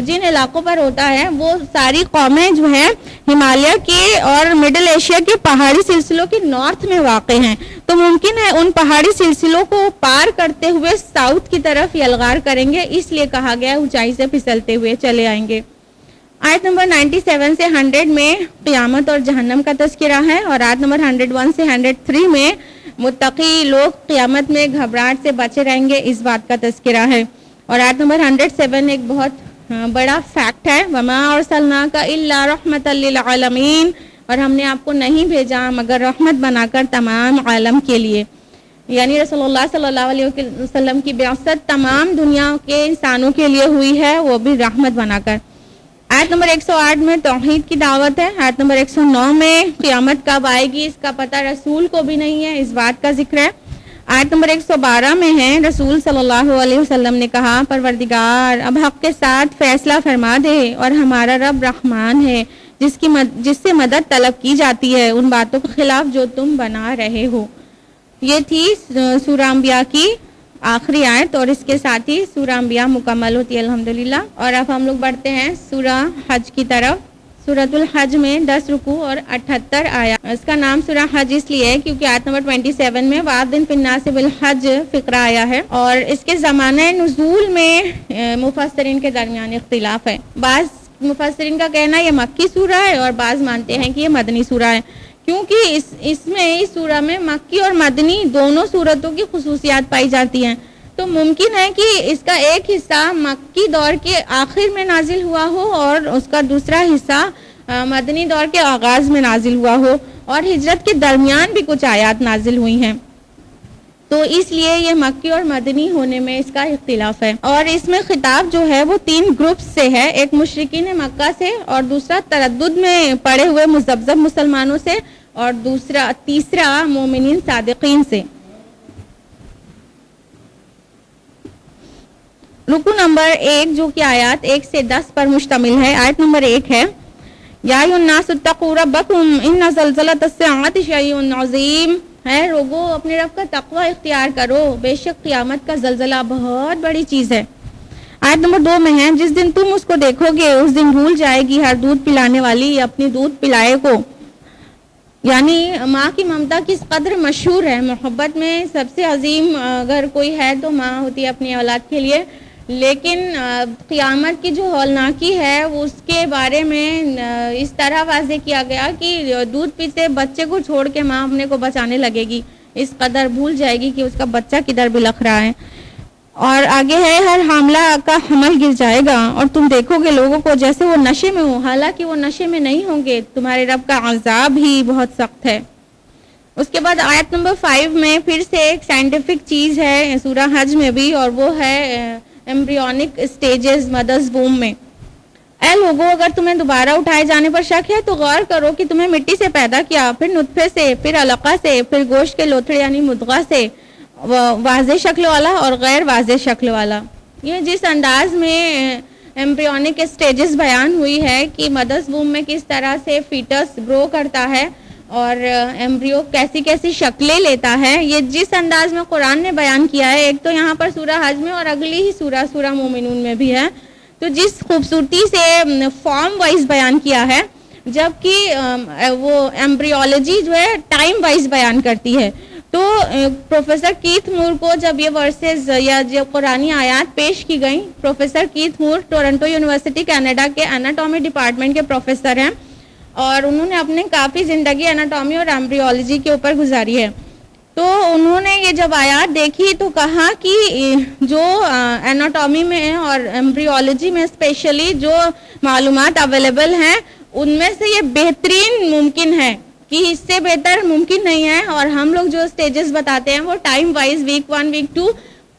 جن علاقوں پر ہوتا ہے، وہ ساری قومیں جو ہیں ہمالیہ کے اور مڈل ایشیا کے پہاڑی سلسلوں کے نارتھ میں واقع ہیں. تو ممکن ہے ان پہاڑی سلسلوں کو پار کرتے ہوئے ساؤتھ کی طرف یلغار کریں گے، اس لیے کہا گیا اونچائی سے پھسلتے ہوئے چلے آئیں گے. آیت نمبر 97 سے 100 میں قیامت اور جہنم کا تذکرہ ہے، اور آیت نمبر 101 سے 103 میں متقی لوگ قیامت میں گھبراہٹ سے بچے رہیں گے، اس بات کا تذکرہ ہے۔ اور آیت نمبر 107 ایک بہت بڑا فیکٹ ہے، وما ارسلناک الا رحمۃ للعالمین، اور ہم نے آپ کو نہیں بھیجا مگر رحمت بنا کر تمام عالم کے لیے، یعنی رسول اللہ صلی اللہ علیہ وسلم کی بعثت تمام دنیا کے انسانوں کے لیے ہوئی ہے، وہ بھی رحمت بنا کر۔ آیت نمبر 108 میں توحید کی دعوت ہے۔ آیت نمبر 109 میں قیامت کب آئے گی اس کا پتہ رسول کو بھی نہیں ہے، اس بات کا ذکر ہے۔ آیت نمبر 112 میں ہے، رسول صلی اللہ علیہ وسلم نے کہا، پروردگار اب حق کے ساتھ فیصلہ فرما دے، اور ہمارا رب رحمان ہے جس سے مدد طلب کی جاتی ہے ان باتوں کے خلاف جو تم بنا رہے ہو۔ یہ تھی سورہ انبیاء کی آخری آیت، اور اس کے ساتھ ہی سورہ انبیاء مکمل ہوتی ہے الحمدللہ۔ اور اب ہم لوگ بڑھتے ہیں سورہ حج کی طرف۔ سورۃ الحج میں 10 رکوع اور 78 آیات۔ اس کا نام سورہ حج اس لیے ہے کیونکہ آیت نمبر 27 میں وَأَذِّن فِي النَّاسِ بِالْحَجِّ فقرہ آیا ہے، اور اس کے زمانہ نزول میں مفسرین کے درمیان اختلاف ہے۔ بعض مفسرین کا کہنا ہے یہ مکی سورہ ہے، اور بعض مانتے ہیں کہ یہ مدنی سورہ ہے، کیونکہ اس سورہ میں مکی اور مدنی دونوں صورتوں کی خصوصیات پائی جاتی ہیں، تو ممکن ہے کہ اس کا ایک حصہ مکی دور کے آخر میں نازل ہوا ہو اور اس کا دوسرا حصہ مدنی دور کے آغاز میں نازل ہوا ہو، اور ہجرت کے درمیان بھی کچھ آیات نازل ہوئی ہیں، تو اس لیے یہ مکی اور مدنی ہونے میں اس کا اختلاف ہے۔ اور اس میں خطاب جو ہے وہ 3 گروپس سے ہے، ایک مشرکین مکہ سے، اور دوسرا تردد میں پڑے ہوئے مذبذب مسلمانوں سے، اور تیسرا مومنین صادقین سے۔ رکو نمبر 1 جو کہ آیات 1 سے 10 پر مشتمل ہے، آیت نمبر 1 ہے، یا ایھا الناس اتقوا ربکم ان زلزلۃ الساعۃ شیء عظیم، ہے لوگو اپنے رب کا تقوی اختیار کرو، بے شک قیامت کا زلزلہ بہت بڑی چیز ہے۔ آیت نمبر 2 میں ہے، جس دن تم اس کو دیکھو گے اس دن بھول جائے گی ہر دودھ پلانے والی اپنی دودھ پلائے کو، یعنی ماں کی ممتا کس قدر مشہور ہے۔ محبت میں سب سے عظیم اگر کوئی ہے تو ماں ہوتی ہے اپنی اولاد کے لیے، لیکن قیامت کی جو ہولناکی ہے وہ اس کے بارے میں اس طرح واضح کیا گیا کہ دودھ پیتے بچے کو چھوڑ کے ماں اپنے کو بچانے لگے گی، اس قدر بھول جائے گی کہ اس کا بچہ کدھر بلخ رہا ہے۔ اور آگے ہے، ہر حاملہ کا حمل گر جائے گا، اور تم دیکھو گے لوگوں کو جیسے وہ نشے میں ہو، حالانکہ وہ نشے میں نہیں ہوں گے، تمہارے رب کا عذاب ہی بہت سخت ہے۔ اس کے بعد آیت نمبر 5 میں پھر سے ایک سائنٹیفک چیز ہے سورہ حج میں بھی، اور وہ ہے ایمبریونک سٹیجز مدرز ووم میں۔ اے لوگوں اگر تمہیں دوبارہ اٹھائے جانے پر شک ہے تو غور کرو کہ تمہیں مٹی سے پیدا کیا، پھر نطفے سے، پھر علقہ سے، پھر گوشت کے لوتھڑے یعنی مضغہ سے، واضح شکل والا اور غیر واضح شکل والا۔ یہ جس انداز میں ایمبریونک سٹیجز بیان ہوئی ہے کہ مدرز ووم میں کس طرح سے فیٹس گرو کرتا ہے اور ایمبریو کیسی کیسی شکلیں لیتا ہے، یہ جس انداز میں قرآن نے بیان کیا ہے، ایک تو یہاں پر سورہ حج میں اور اگلی ہی سورہ مومنون میں بھی ہے، تو جس خوبصورتی سے فارم وائز بیان کیا ہے، جبکہ وہ ایمبریولوجی جو ہے ٹائم وائز بیان کرتی ہے۔ تو پروفیسر کیتھ مور کو جب یہ ورسز یا جب قرآنی آیات پیش کی گئیں، پروفیسر کیتھ مور ٹورنٹو یونیورسٹی کینیڈا کے اناٹومی ڈپارٹمنٹ کے پروفیسر ہیں، اور انہوں نے اپنے کافی زندگی اناٹومی اور ایمبریولوجی کے اوپر گزاری ہے، تو انہوں نے یہ جب آیات دیکھی تو کہا کہ جو اناٹومی میں اور ایمبریولوجی میں اسپیشلی جو معلومات اویلیبل ہیں ان میں سے یہ بہترین ممکن ہے، کہ اس سے بہتر ممکن نہیں ہے، اور ہم لوگ جو سٹیجز بتاتے ہیں وہ ٹائم وائز ویک 1 ویک 2،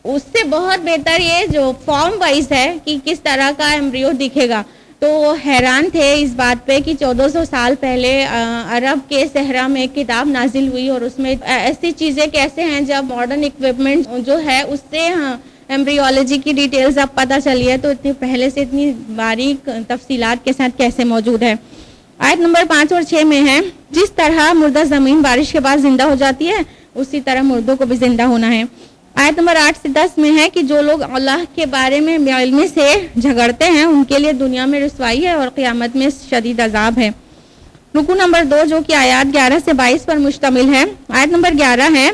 اس سے بہت بہتر یہ جو فارم وائز ہے کہ کس طرح کا ایمبریو دکھے گا۔ تو وہ حیران تھے اس بات پہ کہ 1400 سال پہلے عرب کے صحرا میں ایک کتاب نازل ہوئی، اور اس میں ایسی چیزیں کیسے ہیں جب ماڈرن اکوپمنٹ جو ہے اس سے ایمبریولوجی کی ڈیٹیلز اب پتہ چلی ہے، تو اتنی پہلے سے اتنی باریک تفصیلات کے ساتھ کیسے موجود ہے۔ آیت نمبر 5 اور 6 میں ہے، جس طرح مردہ زمین بارش کے بعد زندہ ہو جاتی ہے اسی طرح مردوں کو بھی زندہ ہونا ہے۔ آیت نمبر 8 سے 10 میں ہے کہ جو لوگ اللہ کے بارے میں بے علمی سے جھگڑتے ہیں ان کے لیے دنیا میں رسوائی ہے اور قیامت میں شدید عذاب ہے۔ رکوع نمبر 2 جو کہ آیات 11 سے 22 پر مشتمل ہے، آیت نمبر 11 ہے،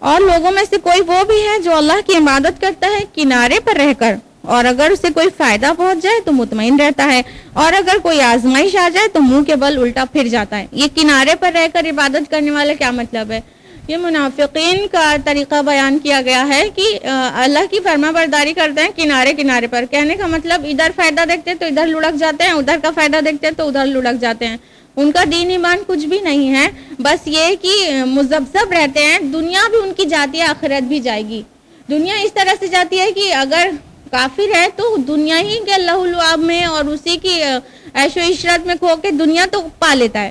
اور لوگوں میں سے کوئی وہ بھی ہے جو اللہ کی عبادت کرتا ہے کنارے پر رہ کر، اور اگر اسے کوئی فائدہ پہنچ جائے تو مطمئن رہتا ہے، اور اگر کوئی آزمائش آ جائے تو منہ کے بل الٹا پھر جاتا ہے۔ یہ کنارے پر رہ کر عبادت کرنے والا کیا مطلب ہے؟ یہ منافقین کا طریقہ بیان کیا گیا ہے کہ اللہ کی فرما برداری کرتے ہیں کنارے کنارے پر. کہنے کا مطلب ادھر فائدہ دیکھتے تو ادھر لڑک جاتے ہیں, ادھر کا فائدہ دیکھتے تو ادھر لڑک جاتے ہیں. ان کا دین ایمان کچھ بھی نہیں ہے, بس یہ کہ مذبذب رہتے ہیں. دنیا بھی ان کی جاتی ہے, آخرت بھی جائے گی. دنیا اس طرح سے جاتی ہے کہ اگر کافر ہے تو دنیا ہی کے اللہ العاب میں اور اسی کی عیش و عشرت میں کھو کے دنیا تو پا لیتا ہے.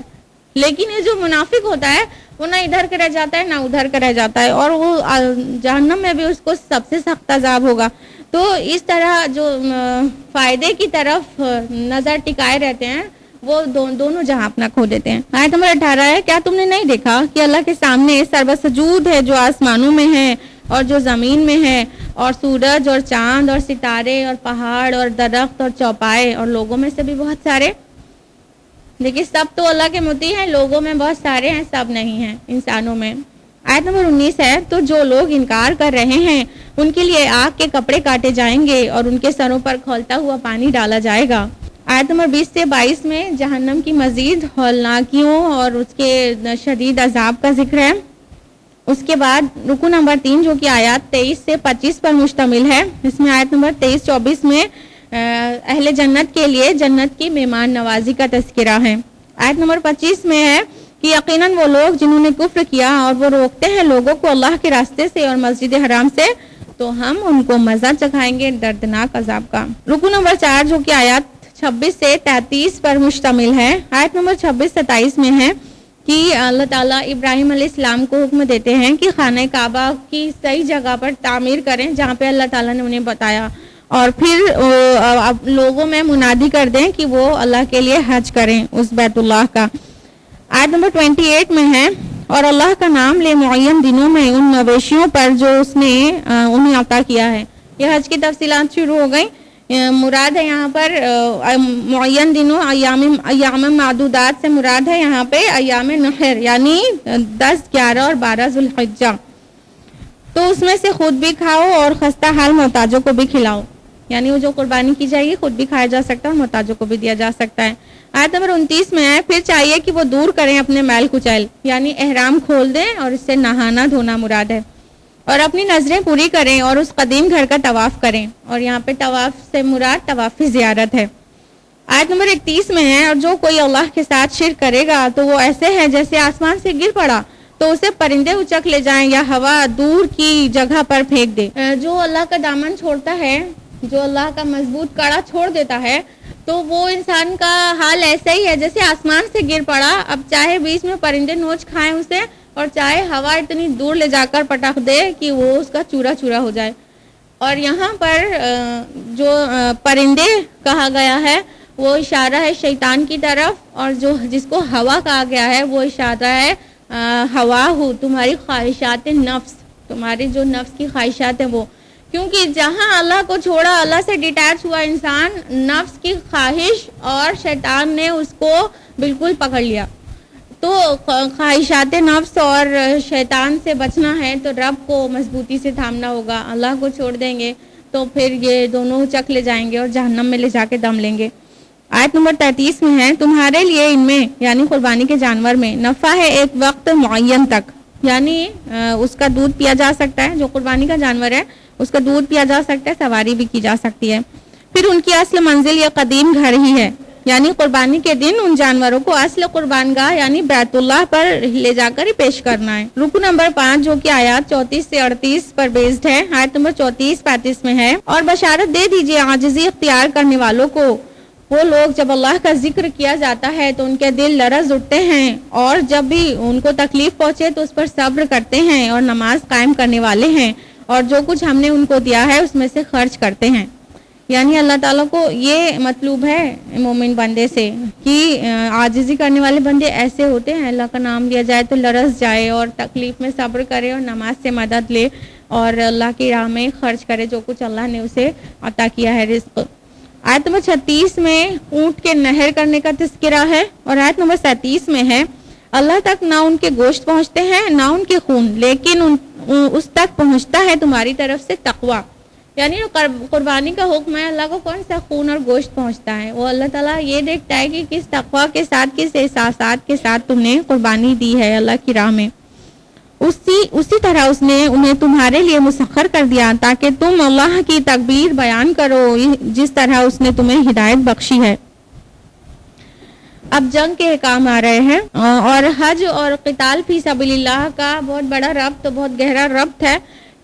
لیکن یہ جو منافق ہوتا ہے وہ نہ ادھر کا رہ جاتا ہے نہ ادھر کا رہ جاتا ہے, اور وہ جہنم میں بھی اس کو سب سے سخت عذاب ہوگا. تو اس طرح جو فائدے کی طرف نظر ٹکائے رہتے ہیں وہ دونوں جہاں اپنا کھو دیتے ہیں. آیت نمبر 18 ہے, کیا تم نے نہیں دیکھا کہ اللہ کے سامنے سربسجود ہے جو آسمانوں میں ہے اور جو زمین میں ہے, اور سورج اور چاند اور ستارے اور پہاڑ اور درخت اور چوپائے, اور لوگوں میں سے بھی بہت سارے. لیکن سب تو اللہ کے مطیع ہیں, لوگوں میں بہت سارے ہیں, سب نہیں ہیں انسانوں میں. آیت نمبر 19 ہے, تو جو لوگ انکار کر رہے ہیں ان کے لیے آگ کے کپڑے کاٹے جائیں گے اور ان کے سروں پر کھولتا ہوا پانی ڈالا جائے گا. آیت نمبر 20 سے 22 میں جہنم کی مزید ہولناکیوں اور اس کے شدید عذاب کا ذکر ہے. اس کے بعد رکو نمبر 3 جو کہ آیات 23 سے 25 پر مشتمل ہے, اس میں آیت نمبر 23-24 میں اہل جنت کے لیے جنت کی مہمان نوازی کا تذکرہ ہے. آیت نمبر 25 میں ہے کہ یقیناً وہ لوگ جنہوں نے کفر کیا اور وہ روکتے ہیں لوگوں کو اللہ کے راستے سے اور مسجد حرام سے, تو ہم ان کو مزہ چکھائیں گے دردناک عذاب کا. رکو نمبر 4 جو کہ آیات 26 سے 33 پر مشتمل ہے. آیت نمبر 26-27 میں ہے کہ اللہ تعالیٰ ابراہیم علیہ السلام کو حکم دیتے ہیں کہ خانہ کعبہ کی صحیح جگہ پر تعمیر کریں جہاں پہ اللہ تعالیٰ نے انہیں بتایا, اور پھر لوگوں میں منادی کر دیں کہ وہ اللہ کے لیے حج کریں اس بیت اللہ کا. آیت نمبر 28 میں ہے, اور اللہ کا نام لے معین دنوں میں ان مویشیوں پر جو اس نے انہیں عطا کیا ہے. یہ حج کی تفصیلات شروع ہو گئی. مراد ہے یہاں پر معین دنوں, ایام معدودات سے مراد ہے یہاں پہ ایام نحر, یعنی 10, 11 اور 12 ذوالحجہ. تو اس میں سے خود بھی کھاؤ اور خستہ حال محتاجوں کو بھی کھلاؤ, یعنی وہ جو قربانی کی جائے گی خود بھی کھایا جا سکتا ہے اور محتاجوں کو بھی دیا جا سکتا ہے. آیت نمبر 29 میں ہے, پھر چاہیے کہ وہ دور کریں اپنے میل کچیل, یعنی احرام کھول دیں اور اس سے نہانا دھونا مراد ہے, اور اپنی نظریں پوری کریں اور اس قدیم گھر کا طواف کریں, اور یہاں پہ طواف سے مراد طواف زیارت ہے. آیت نمبر 31 میں ہے, اور جو کوئی اللہ کے ساتھ شرک کرے گا تو وہ ایسے ہے جیسے آسمان سے گر پڑا تو اسے پرندے اچک لے جائیں یا ہوا دور کی جگہ پر پھینک دے. جو اللہ کا دامن چھوڑتا ہے, جو اللہ کا مضبوط کڑا چھوڑ دیتا ہے, تو وہ انسان کا حال ایسا ہی ہے جیسے آسمان سے گر پڑا. اب چاہے بیچ میں پرندے نوچ کھائیں اسے, اور چاہے ہوا اتنی دور لے جا کر پٹخ دے کہ وہ اس کا چورا چورا ہو جائے. اور یہاں پر جو پرندے کہا گیا ہے وہ اشارہ ہے شیطان کی طرف, اور جو جس کو ہوا کہا گیا ہے وہ اشارہ ہے ہوا ہو, تمہاری خواہشات نفس, تمہاری جو نفس کی خواہشات ہیں وہ. کیونکہ جہاں اللہ کو چھوڑا, اللہ سے ڈیٹیچ ہوا انسان, نفس کی خواہش اور شیطان نے اس کو بالکل پکڑ لیا. تو خواہشات نفس اور شیطان سے بچنا ہے تو رب کو مضبوطی سے تھامنا ہوگا. اللہ کو چھوڑ دیں گے تو پھر یہ دونوں چک لے جائیں گے اور جہنم میں لے جا کے دم لیں گے. آیت نمبر 33 میں ہے, تمہارے لیے ان میں یعنی قربانی کے جانور میں نفع ہے ایک وقت معین تک, یعنی اس کا دودھ پیا جا سکتا ہے, جو قربانی کا جانور ہے اس کا دودھ پیا جا سکتا ہے, سواری بھی کی جا سکتی ہے. پھر ان کی اصل منزل یا قدیم گھر ہی ہے, یعنی قربانی کے دن ان جانوروں کو اصل قربان گاہ یعنی بیت اللہ پر لے جا کر ہی پیش کرنا ہے. رکو نمبر 5 جو کہ آیات 34 سے 38 پر بیسڈ ہے. آیت نمبر 34-35 میں ہے, اور بشارت دے دیجیے عاجزی اختیار کرنے والوں کو, وہ لوگ جب اللہ کا ذکر کیا جاتا ہے تو ان کے دل لرز اٹھتے ہیں, اور جب بھی ان کو تکلیف پہنچے تو اس پر صبر کرتے ہیں اور نماز قائم کرنے والے ہیں, اور جو کچھ ہم نے ان کو دیا ہے اس میں سے خرچ کرتے ہیں. یعنی اللہ تعالیٰ کو یہ مطلوب ہے مومن بندے سے کہ عاجزی کرنے والے بندے ایسے ہوتے ہیں, اللہ کا نام لیا جائے تو لرز جائے اور تکلیف میں صبر کرے اور نماز سے مدد لے اور اللہ کی راہ میں خرچ کرے جو کچھ اللہ نے اسے عطا کیا ہے رزق. آیت نمبر 36 میں اونٹ کے نہر کرنے کا تذکرہ ہے, اور آیت نمبر 37 میں ہے, اللہ تک نہ ان کے گوشت پہنچتے ہیں نہ ان کے خون, لیکن اس تک پہنچتا ہے تمہاری طرف سے تقویٰ. یعنی قربانی کا حکم ہے, اللہ کو کون سا خون اور گوشت پہنچتا ہے, وہ اللہ تعالیٰ یہ دیکھتا ہے کہ کس تقویٰ کے ساتھ, کس احساسات کے ساتھ تم نے قربانی دی ہے اللہ کی راہ میں. اسی طرح اس نے انہیں تمہارے لیے مسخر کر دیا تاکہ تم اللہ کی تکبیر بیان کرو جس طرح اس نے تمہیں ہدایت بخشی ہے۔ اب جنگ کے احکام آ رہے ہیں، اور حج اور قتال فی سبیل اللہ کا بہت بڑا ربط، بہت گہرا ربط ہے،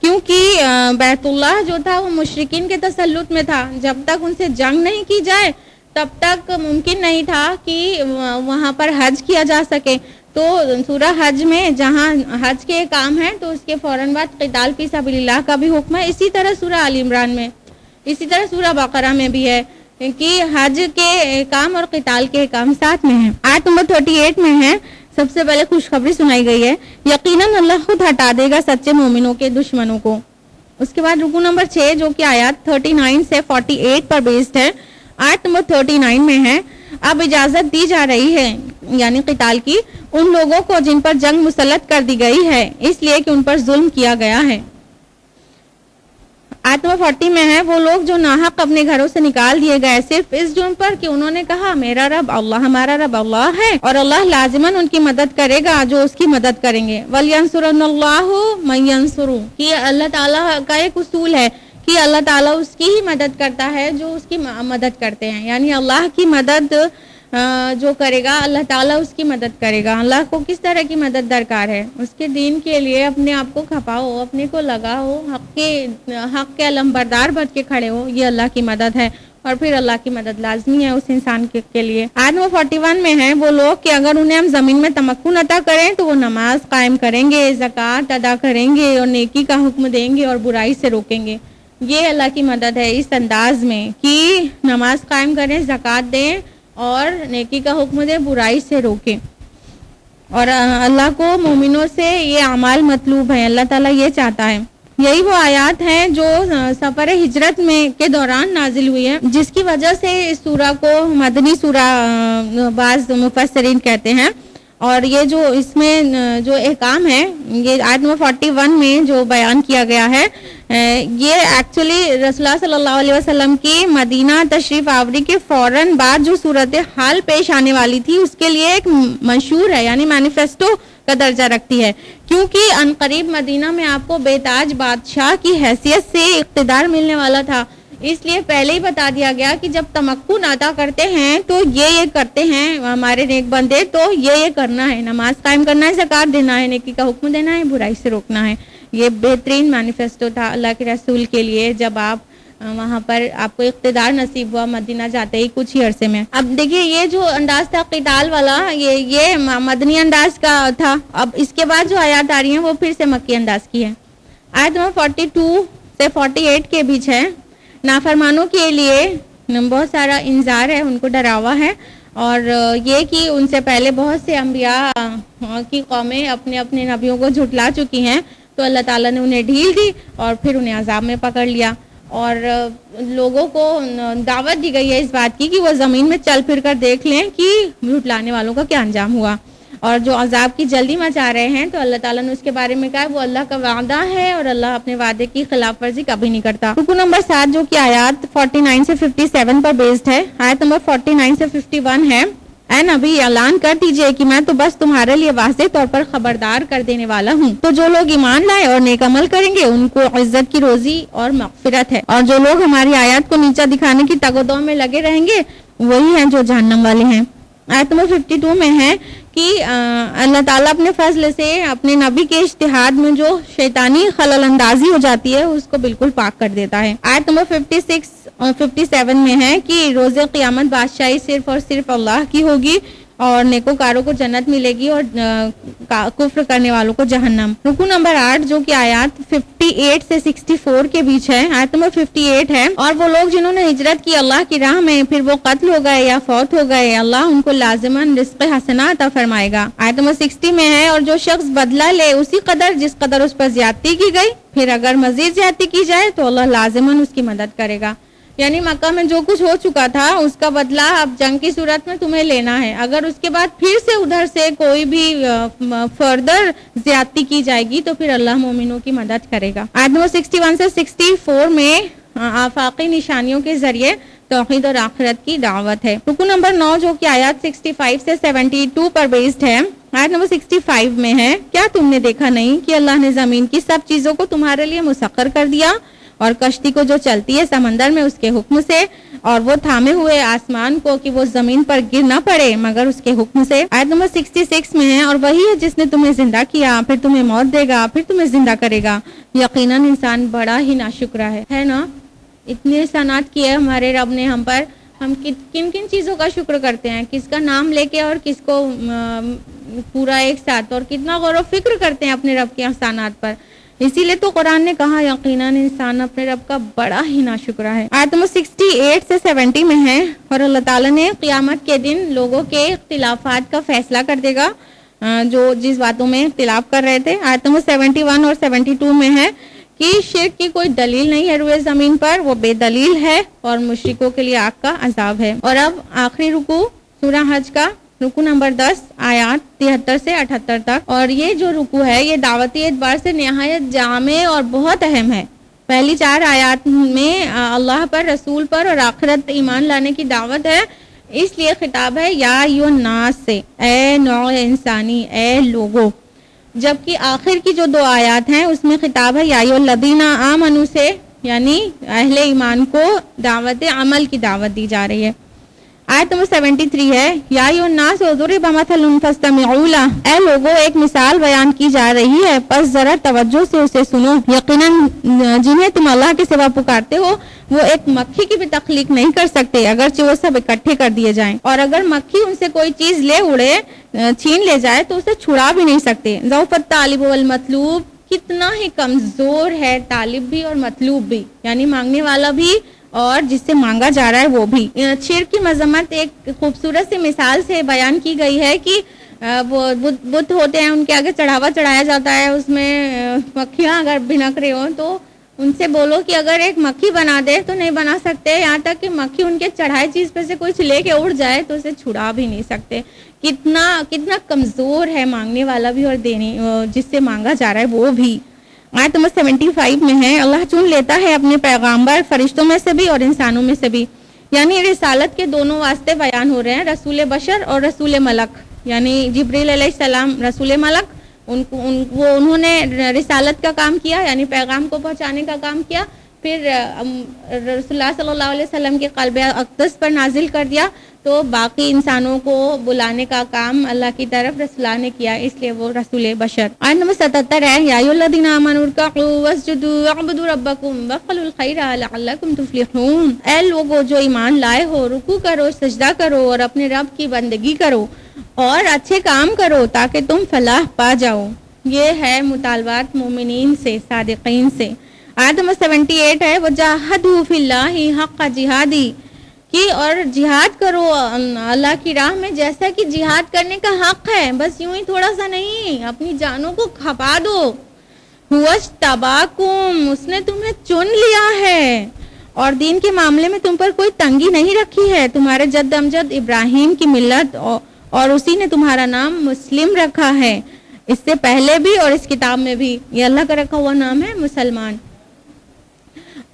کیونکہ بیت اللہ جو تھا وہ مشرکین کے تسلط میں تھا۔ جب تک ان سے جنگ نہیں کی جائے تب تک ممکن نہیں تھا کہ وہاں پر حج کیا جا سکے۔ تو سورہ حج میں جہاں حج کے کام ہیں تو اس کے فوراً بعد قتال فی سبیل اللہ کا بھی حکم ہے۔ اسی طرح سورہ آل عمران میں، اسی طرح سورہ بقرہ میں بھی ہے کہ حج کے کام اور قتال کے کام ساتھ میں ہیں۔ آیت نمبر 38 میں ہے، سب سے پہلے خوشخبری سنائی گئی ہے، یقیناً اللہ خود ہٹا دے گا سچے مومنوں کے دشمنوں کو۔ اس کے بعد رکوع نمبر 6 جو کہ آیات 39 سے 48 پر بیسڈ ہے، آیت نمبر 39 میں ہے، اب اجازت دی جا رہی ہے یعنی قتال کی ان لوگوں کو جن پر جنگ مسلط کر دی گئی ہے اس لیے کہ ان پر ظلم کیا گیا ہے۔ آیت نمبر 40 میں ہے، وہ لوگ جو ناحق اپنے گھروں سے نکال دیے گئے صرف اس جرم پر کہ انہوں نے کہا میرا رب اللہ، ہمارا رب اللہ ہے، اور اللہ لازماً ان کی مدد کرے گا جو اس کی مدد کریں گے۔ وَلْيَنْصُرَنَّ اللَّهُ مَن يَنْصُرُهُ، کہ اللہ تعالیٰ کا ایک اصول ہے کہ اللہ تعالیٰ اس کی ہی مدد کرتا ہے جو اس کی مدد کرتے ہیں، یعنی اللہ کی مدد جو کرے گا اللہ تعالیٰ اس کی مدد کرے گا۔ اللہ کو کس طرح کی مدد درکار ہے؟ اس کے دین کے لیے اپنے آپ کو کھپاؤ، اپنے کو لگاؤ، حق کے علم بردار بن کے کھڑے ہو، یہ اللہ کی مدد ہے، اور پھر اللہ کی مدد لازمی ہے اس انسان کے لیے۔ آیت نمبر 41 میں ہے، وہ لوگ کہ اگر انہیں ہم زمین میں تمکن عطا کریں تو وہ نماز قائم کریں گے، زکوٰۃ ادا کریں گے، اور نیکی کا حکم دیں گے اور برائی سے روکیں گے۔ یہ اللہ کی مدد ہے اس انداز میں کہ نماز قائم کریں، زکوٰۃ دیں اور نیکی کا حکم دیں، برائی سے روکیں۔ اور اللہ کو مومنوں سے یہ اعمال مطلوب ہیں، اللہ تعالیٰ یہ چاہتا ہے۔ یہی وہ آیات ہیں جو سفر ہجرت میں کے دوران نازل ہوئی ہیں، جس کی وجہ سے اس سورہ کو مدنی سورہ بعض مفسرین کہتے ہیں۔ اور یہ جو اس میں جو احکام ہے، یہ آیت نمبر 41 میں جو بیان کیا گیا ہے، یہ ایکچولی رسول اللہ صلی اللہ علیہ وسلم کی مدینہ تشریف آوری کے فوراً بعد جو صورتحال پیش آنے والی تھی اس کے لیے ایک منشور ہے، یعنی مینیفیسٹو کا درجہ رکھتی ہے، کیونکہ عنقریب مدینہ میں آپ کو بے تاج بادشاہ کی حیثیت سے اقتدار ملنے والا تھا، اس لیے پہلے ہی بتا دیا گیا کہ جب تمکن عطا کرتے ہیں تو یہ کرتے ہیں ہمارے نیک بندے، تو یہ کرنا ہے، نماز قائم کرنا ہے، زکوٰۃ دینا ہے، نیکی کا حکم دینا ہے، برائی سے روکنا ہے۔ یہ بہترین مینیفیسٹو تھا اللہ کے رسول کے لیے جب آپ وہاں پر آپ کو اقتدار نصیب ہوا مدینہ جاتے ہی کچھ ہی عرصے میں۔ اب دیکھیے یہ جو انداز تھا قتال والا، یہ مدنی انداز کا تھا۔ اب اس کے بعد جو آیات آ رہی ہیں وہ پھر سے مکی انداز کی ہے۔ آیت نمبر 42 سے 48 کے بیچ ہے، نافرمانوں کے لیے بہت سارا انذار ہے، ان کو ڈراوا ہے، اور یہ کہ ان سے پہلے بہت سے انبیاء کی قومیں اپنے اپنے نبیوں کو جھٹلا چکی ہیں، تو اللہ تعالیٰ نے انہیں ڈھیل دی اور پھر انہیں عذاب میں پکڑ لیا۔ اور لوگوں کو دعوت دی گئی ہے اس بات کی کہ وہ زمین میں چل پھر کر دیکھ لیں کہ جھٹلانے والوں کا کیا انجام ہوا، اور جو عذاب کی جلدی مچا رہے ہیں تو اللہ تعالیٰ نے اس کے بارے میں کہا وہ اللہ کا وعدہ ہے اور اللہ اپنے وعدے کی خلاف ورزی کبھی نہیں کرتا۔ رکوع نمبر 7 جو کہ آیات 49 سے 57 پر بیسڈ ہے، آیت نمبر 49 سے 51 ہے، اے نبی اعلان کر دیجئے کہ میں تو بس تمہارے لیے واضح طور پر خبردار کر دینے والا ہوں، تو جو لوگ ایمان لائے اور نیک عمل کریں گے ان کو عزت کی روزی اور مغفرت ہے، اور جو لوگ ہماری آیات کو نیچا دکھانے کی تگ و دو میں لگے رہیں گے وہی ہیں جو جہنم والے ہیں۔ آیت نمبر 52 میں ہے کہ اللہ تعالیٰ اپنے فضل سے اپنے نبی کے اجتہاد میں جو شیطانی خلل اندازی ہو جاتی ہے اس کو بالکل پاک کر دیتا ہے۔ آیت نمبر 56 اور 57 میں ہے کہ روز قیامت بادشاہی صرف اور صرف اللہ کی ہوگی، اور نیکوکاروں کو جنت ملے گی اور کفر کرنے والوں کو جہنم۔ رکوع نمبر 8 جو کہ آیات 58 سے 64 کے بیچ ہے، آیت نمبر 58 ہے، اور وہ لوگ جنہوں نے ہجرت کی اللہ کی راہ میں پھر وہ قتل ہو گئے یا فوت ہو گئے، اللہ ان کو لازماً رزق حسنہ عطا فرمائے گا۔ آیت نمبر 60 میں ہے، اور جو شخص بدلہ لے اسی قدر جس قدر اس پر زیادتی کی گئی، پھر اگر مزید زیادتی کی جائے تو اللہ لازماً اس کی مدد کرے گا۔ یعنی مکہ میں جو کچھ ہو چکا تھا اس کا بدلہ اب جنگ کی صورت میں تمہیں لینا ہے، اگر اس کے بعد پھر سے ادھر سے کوئی بھی فردر زیادتی کی جائے گی تو پھر اللہ مومنوں کی مدد کرے گا۔ آیت نمبر 61 سے 64 میں آفاقی نشانیوں کے ذریعے توحید اور آخرت کی دعوت ہے۔ رکوع نمبر 9 جو کہ آیات 65 سے 72 پر بیسڈ ہے، آیت نمبر 65 میں ہے، کیا تم نے دیکھا نہیں کہ اللہ نے زمین کی سب چیزوں کو تمہارے لیے مسخر کر دیا، اور کشتی کو جو چلتی ہے سمندر میں اس کے حکم سے، اور وہ تھامے ہوئے آسمان کو کہ وہ زمین پر گر نہ پڑے مگر اس کے حکم سے۔ آیت نمبر 66 میں ہے، اور وہی ہے جس نے تمہیں زندہ کیا، پھر تمہیں موت دے گا، پھر تمہیں زندہ کرے گا، یقیناً انسان بڑا ہی ناشکرا ہے نا؟ اتنے احسانات کیے ہمارے رب نے ہم پر، ہم کن کن چیزوں کا شکر کرتے ہیں، کس کا نام لے کے اور کس کو پورا ایک ساتھ، اور کتنا غور و فکر کرتے ہیں اپنے رب کے احسانات پر۔ اسی لیے تو قرآن نے کہا یقیناً انسان اپنے رب کا بڑا ہی ناشکرا ہے۔ آیت نمبر 68 سے 70 میں ہے، اور اللہ تعالیٰ نے قیامت کے دن لوگوں کے اختلافات کا فیصلہ کر دے گا، جو جس باتوں میں اختلاف کر رہے تھے۔ آیت نمبر 71 اور 72 میں ہے کہ شرک کی کوئی دلیل نہیں ہے روئے زمین پر، وہ بے دلیل ہے اور مشرکوں کے لیے آگ کا عذاب ہے۔ اور اب آخری رکوع سورہ حج کا رکوع نمبر 10 آیات 73 سے 78 تک، اور یہ جو رکوع ہے یہ دعوتی اعتبار سے نہایت جامع اور بہت اہم ہے۔ پہلی 4 آیات میں اللہ پر، رسول پر اور آخرت ایمان لانے کی دعوت ہے، اس لیے خطاب ہے یا ایھا الناس سے، اے نوع انسانی، اے لوگو، جبکہ آخر کی جو 2 آیات ہیں اس میں خطاب ہے یا ایھا الذین آمنوا سے، یعنی اہل ایمان کو دعوت عمل کی دعوت دی جا رہی ہے۔ آیت نمبر 73 ہے یا ایھا الناس ضرب مثل فاستمعوا لہ، اے لوگوں ایک مثال بیان کی جا رہی ہے پس ذرا توجہ سے اسے سنو، یقیناً جنہیں تم اللہ کے سوا پکارتے ہو وہ ایک مکھی کی بھی تخلیق نہیں کر سکتے اگرچہ وہ سب اکٹھے کر دیے جائیں، اور اگر مکھی ان سے کوئی چیز لے اڑے، چھین لے جائے تو اسے چھڑا بھی نہیں سکتے۔ ضعف الطالب والمطلوب، کتنا ہی کمزور ہے طالب بھی اور مطلوب بھی، یعنی مانگنے والا بھی اور جس سے مانگا جا رہا ہے وہ بھی۔ شرک کی مذمت ایک خوبصورت سی مثال سے بیان کی گئی ہے کہ وہ بت ہوتے ہیں، ان کے آگے چڑھاوا چڑھایا جاتا ہے، اس میں مکھیاں اگر بھنک رہے ہوں تو ان سے بولو کہ اگر ایک مکھی بنا دے تو نہیں بنا سکتے، یہاں تک کہ مکھی ان کے چڑھائی چیز پہ سے کچھ لے کے اڑ جائے تو اسے چھڑا بھی نہیں سکتے۔ کتنا کمزور ہے مانگنے والا بھی اور دینے جس سے مانگا جا رہا ہے وہ بھی۔ آیت نمبر 75 میں ہے اللہ چن لیتا ہے اپنے پیغامبر فرشتوں میں سے بھی اور انسانوں میں سے بھی، یعنی رسالت کے دونوں واسطے بیان ہو رہے ہیں، رسول بشر اور رسول ملک، یعنی جبریل علیہ السلام رسول ملک، انہوں نے رسالت کا کام کیا، یعنی پیغام کو پہنچانے کا کام کیا، پھر رسول اللہ صلی اللہ علیہ وسلم کے قلب اقدس پر نازل کر دیا، تو باقی انسانوں کو بلانے کا کام اللہ کی طرف رسولہ نے کیا، اس لیے وہ رسول بشر۔ آیت نمبر 77 ہے یا ایھا الذین آمنوا ارکعوا واسجدوا واعبدوا ربکم وافعلوا الخیر لعلکم تفلحون، اے لوگو جو ایمان لائے ہو، رکوع کرو، سجدہ کرو اور اپنے رب کی بندگی کرو اور اچھے کام کرو تاکہ تم فلاح پا جاؤ۔ یہ ہے مطالبات مومنین سے، صادقین سے۔ آیت نمبر 78 ہے وجاہدوا فی اللہ حق جہادی، کہ اور جہاد کرو اللہ کی راہ میں جیسا کہ جہاد کرنے کا حق ہے، بس یوں ہی تھوڑا سا نہیں، اپنی جانوں کو کھپا دو۔ اجتباکم، اس نے تمہیں چن لیا ہے اور دین کے معاملے میں تم پر کوئی تنگی نہیں رکھی ہے، تمہارے جد امجد ابراہیم کی ملت اور اسی نے تمہارا نام مسلم رکھا ہے، اس سے پہلے بھی اور اس کتاب میں بھی یہ اللہ کا رکھا ہوا نام ہے مسلمان۔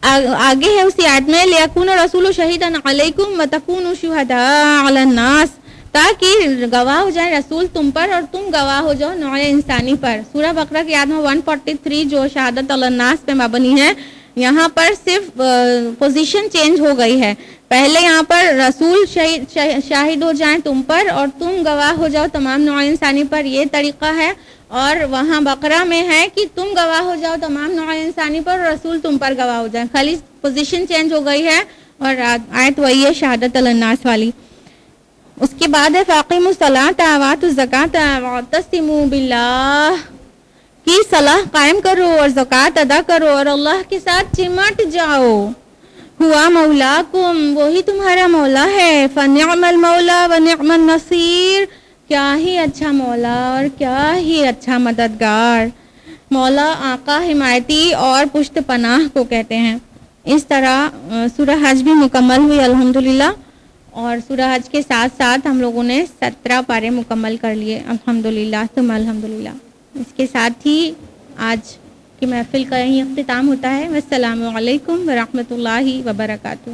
آگے ہے اسی آیت میں لیکون رسول شہیداً علیکم وتکونوا شہداء علی الناس، تاکہ گواہ ہو جائے رسول تم پر اور تم گواہ ہو جاؤ نوع انسانی پر۔ سورہ بقرہ کی آیت میں 143 جو شہادت علی الناس پہ مبنی ہے، یہاں پر صرف پوزیشن چینج ہو گئی ہے، پہلے یہاں پر رسول شاہد ہو جائیں تم پر اور تم گواہ ہو جاؤ تمام نوع انسانی پر، یہ طریقہ ہے، اور وہاں بقرہ میں ہے کہ تم گواہ ہو جاؤ تمام نوع انسانی پر اور رسول تم پر گواہ ہو جائیں، خالی پوزیشن چینج ہو گئی ہے، اور آیت وہی ہے شہادت علی الناس والی۔ اس کے بعد ہے فاقیموا الصلاۃ وآتوا الزکاۃ واعتصموا باللہ، کی صلاح قائم کرو اور زکوٰۃ ادا کرو اور اللہ کے ساتھ چمٹ جاؤ۔ ہوا مولاکم، وہی تمہارا مولا ہے، فنعم المولا ونعم النصیر، کیا ہی اچھا مولا اور کیا ہی اچھا مددگار۔ مولا آقا حمایتی اور پشت پناہ کو کہتے ہیں۔ اس طرح سورہ حج بھی مکمل ہوئی الحمدللہ، اور سورہ حج کے ساتھ ساتھ ہم لوگوں نے 17 پارے مکمل کر لیے الحمدللہ ثم الحمدللہ۔ اس کے ساتھ ہی آج کی محفل کا یہیں اختتام ہوتا ہے۔ والسلام علیکم ورحمۃ اللہ وبرکاتہ۔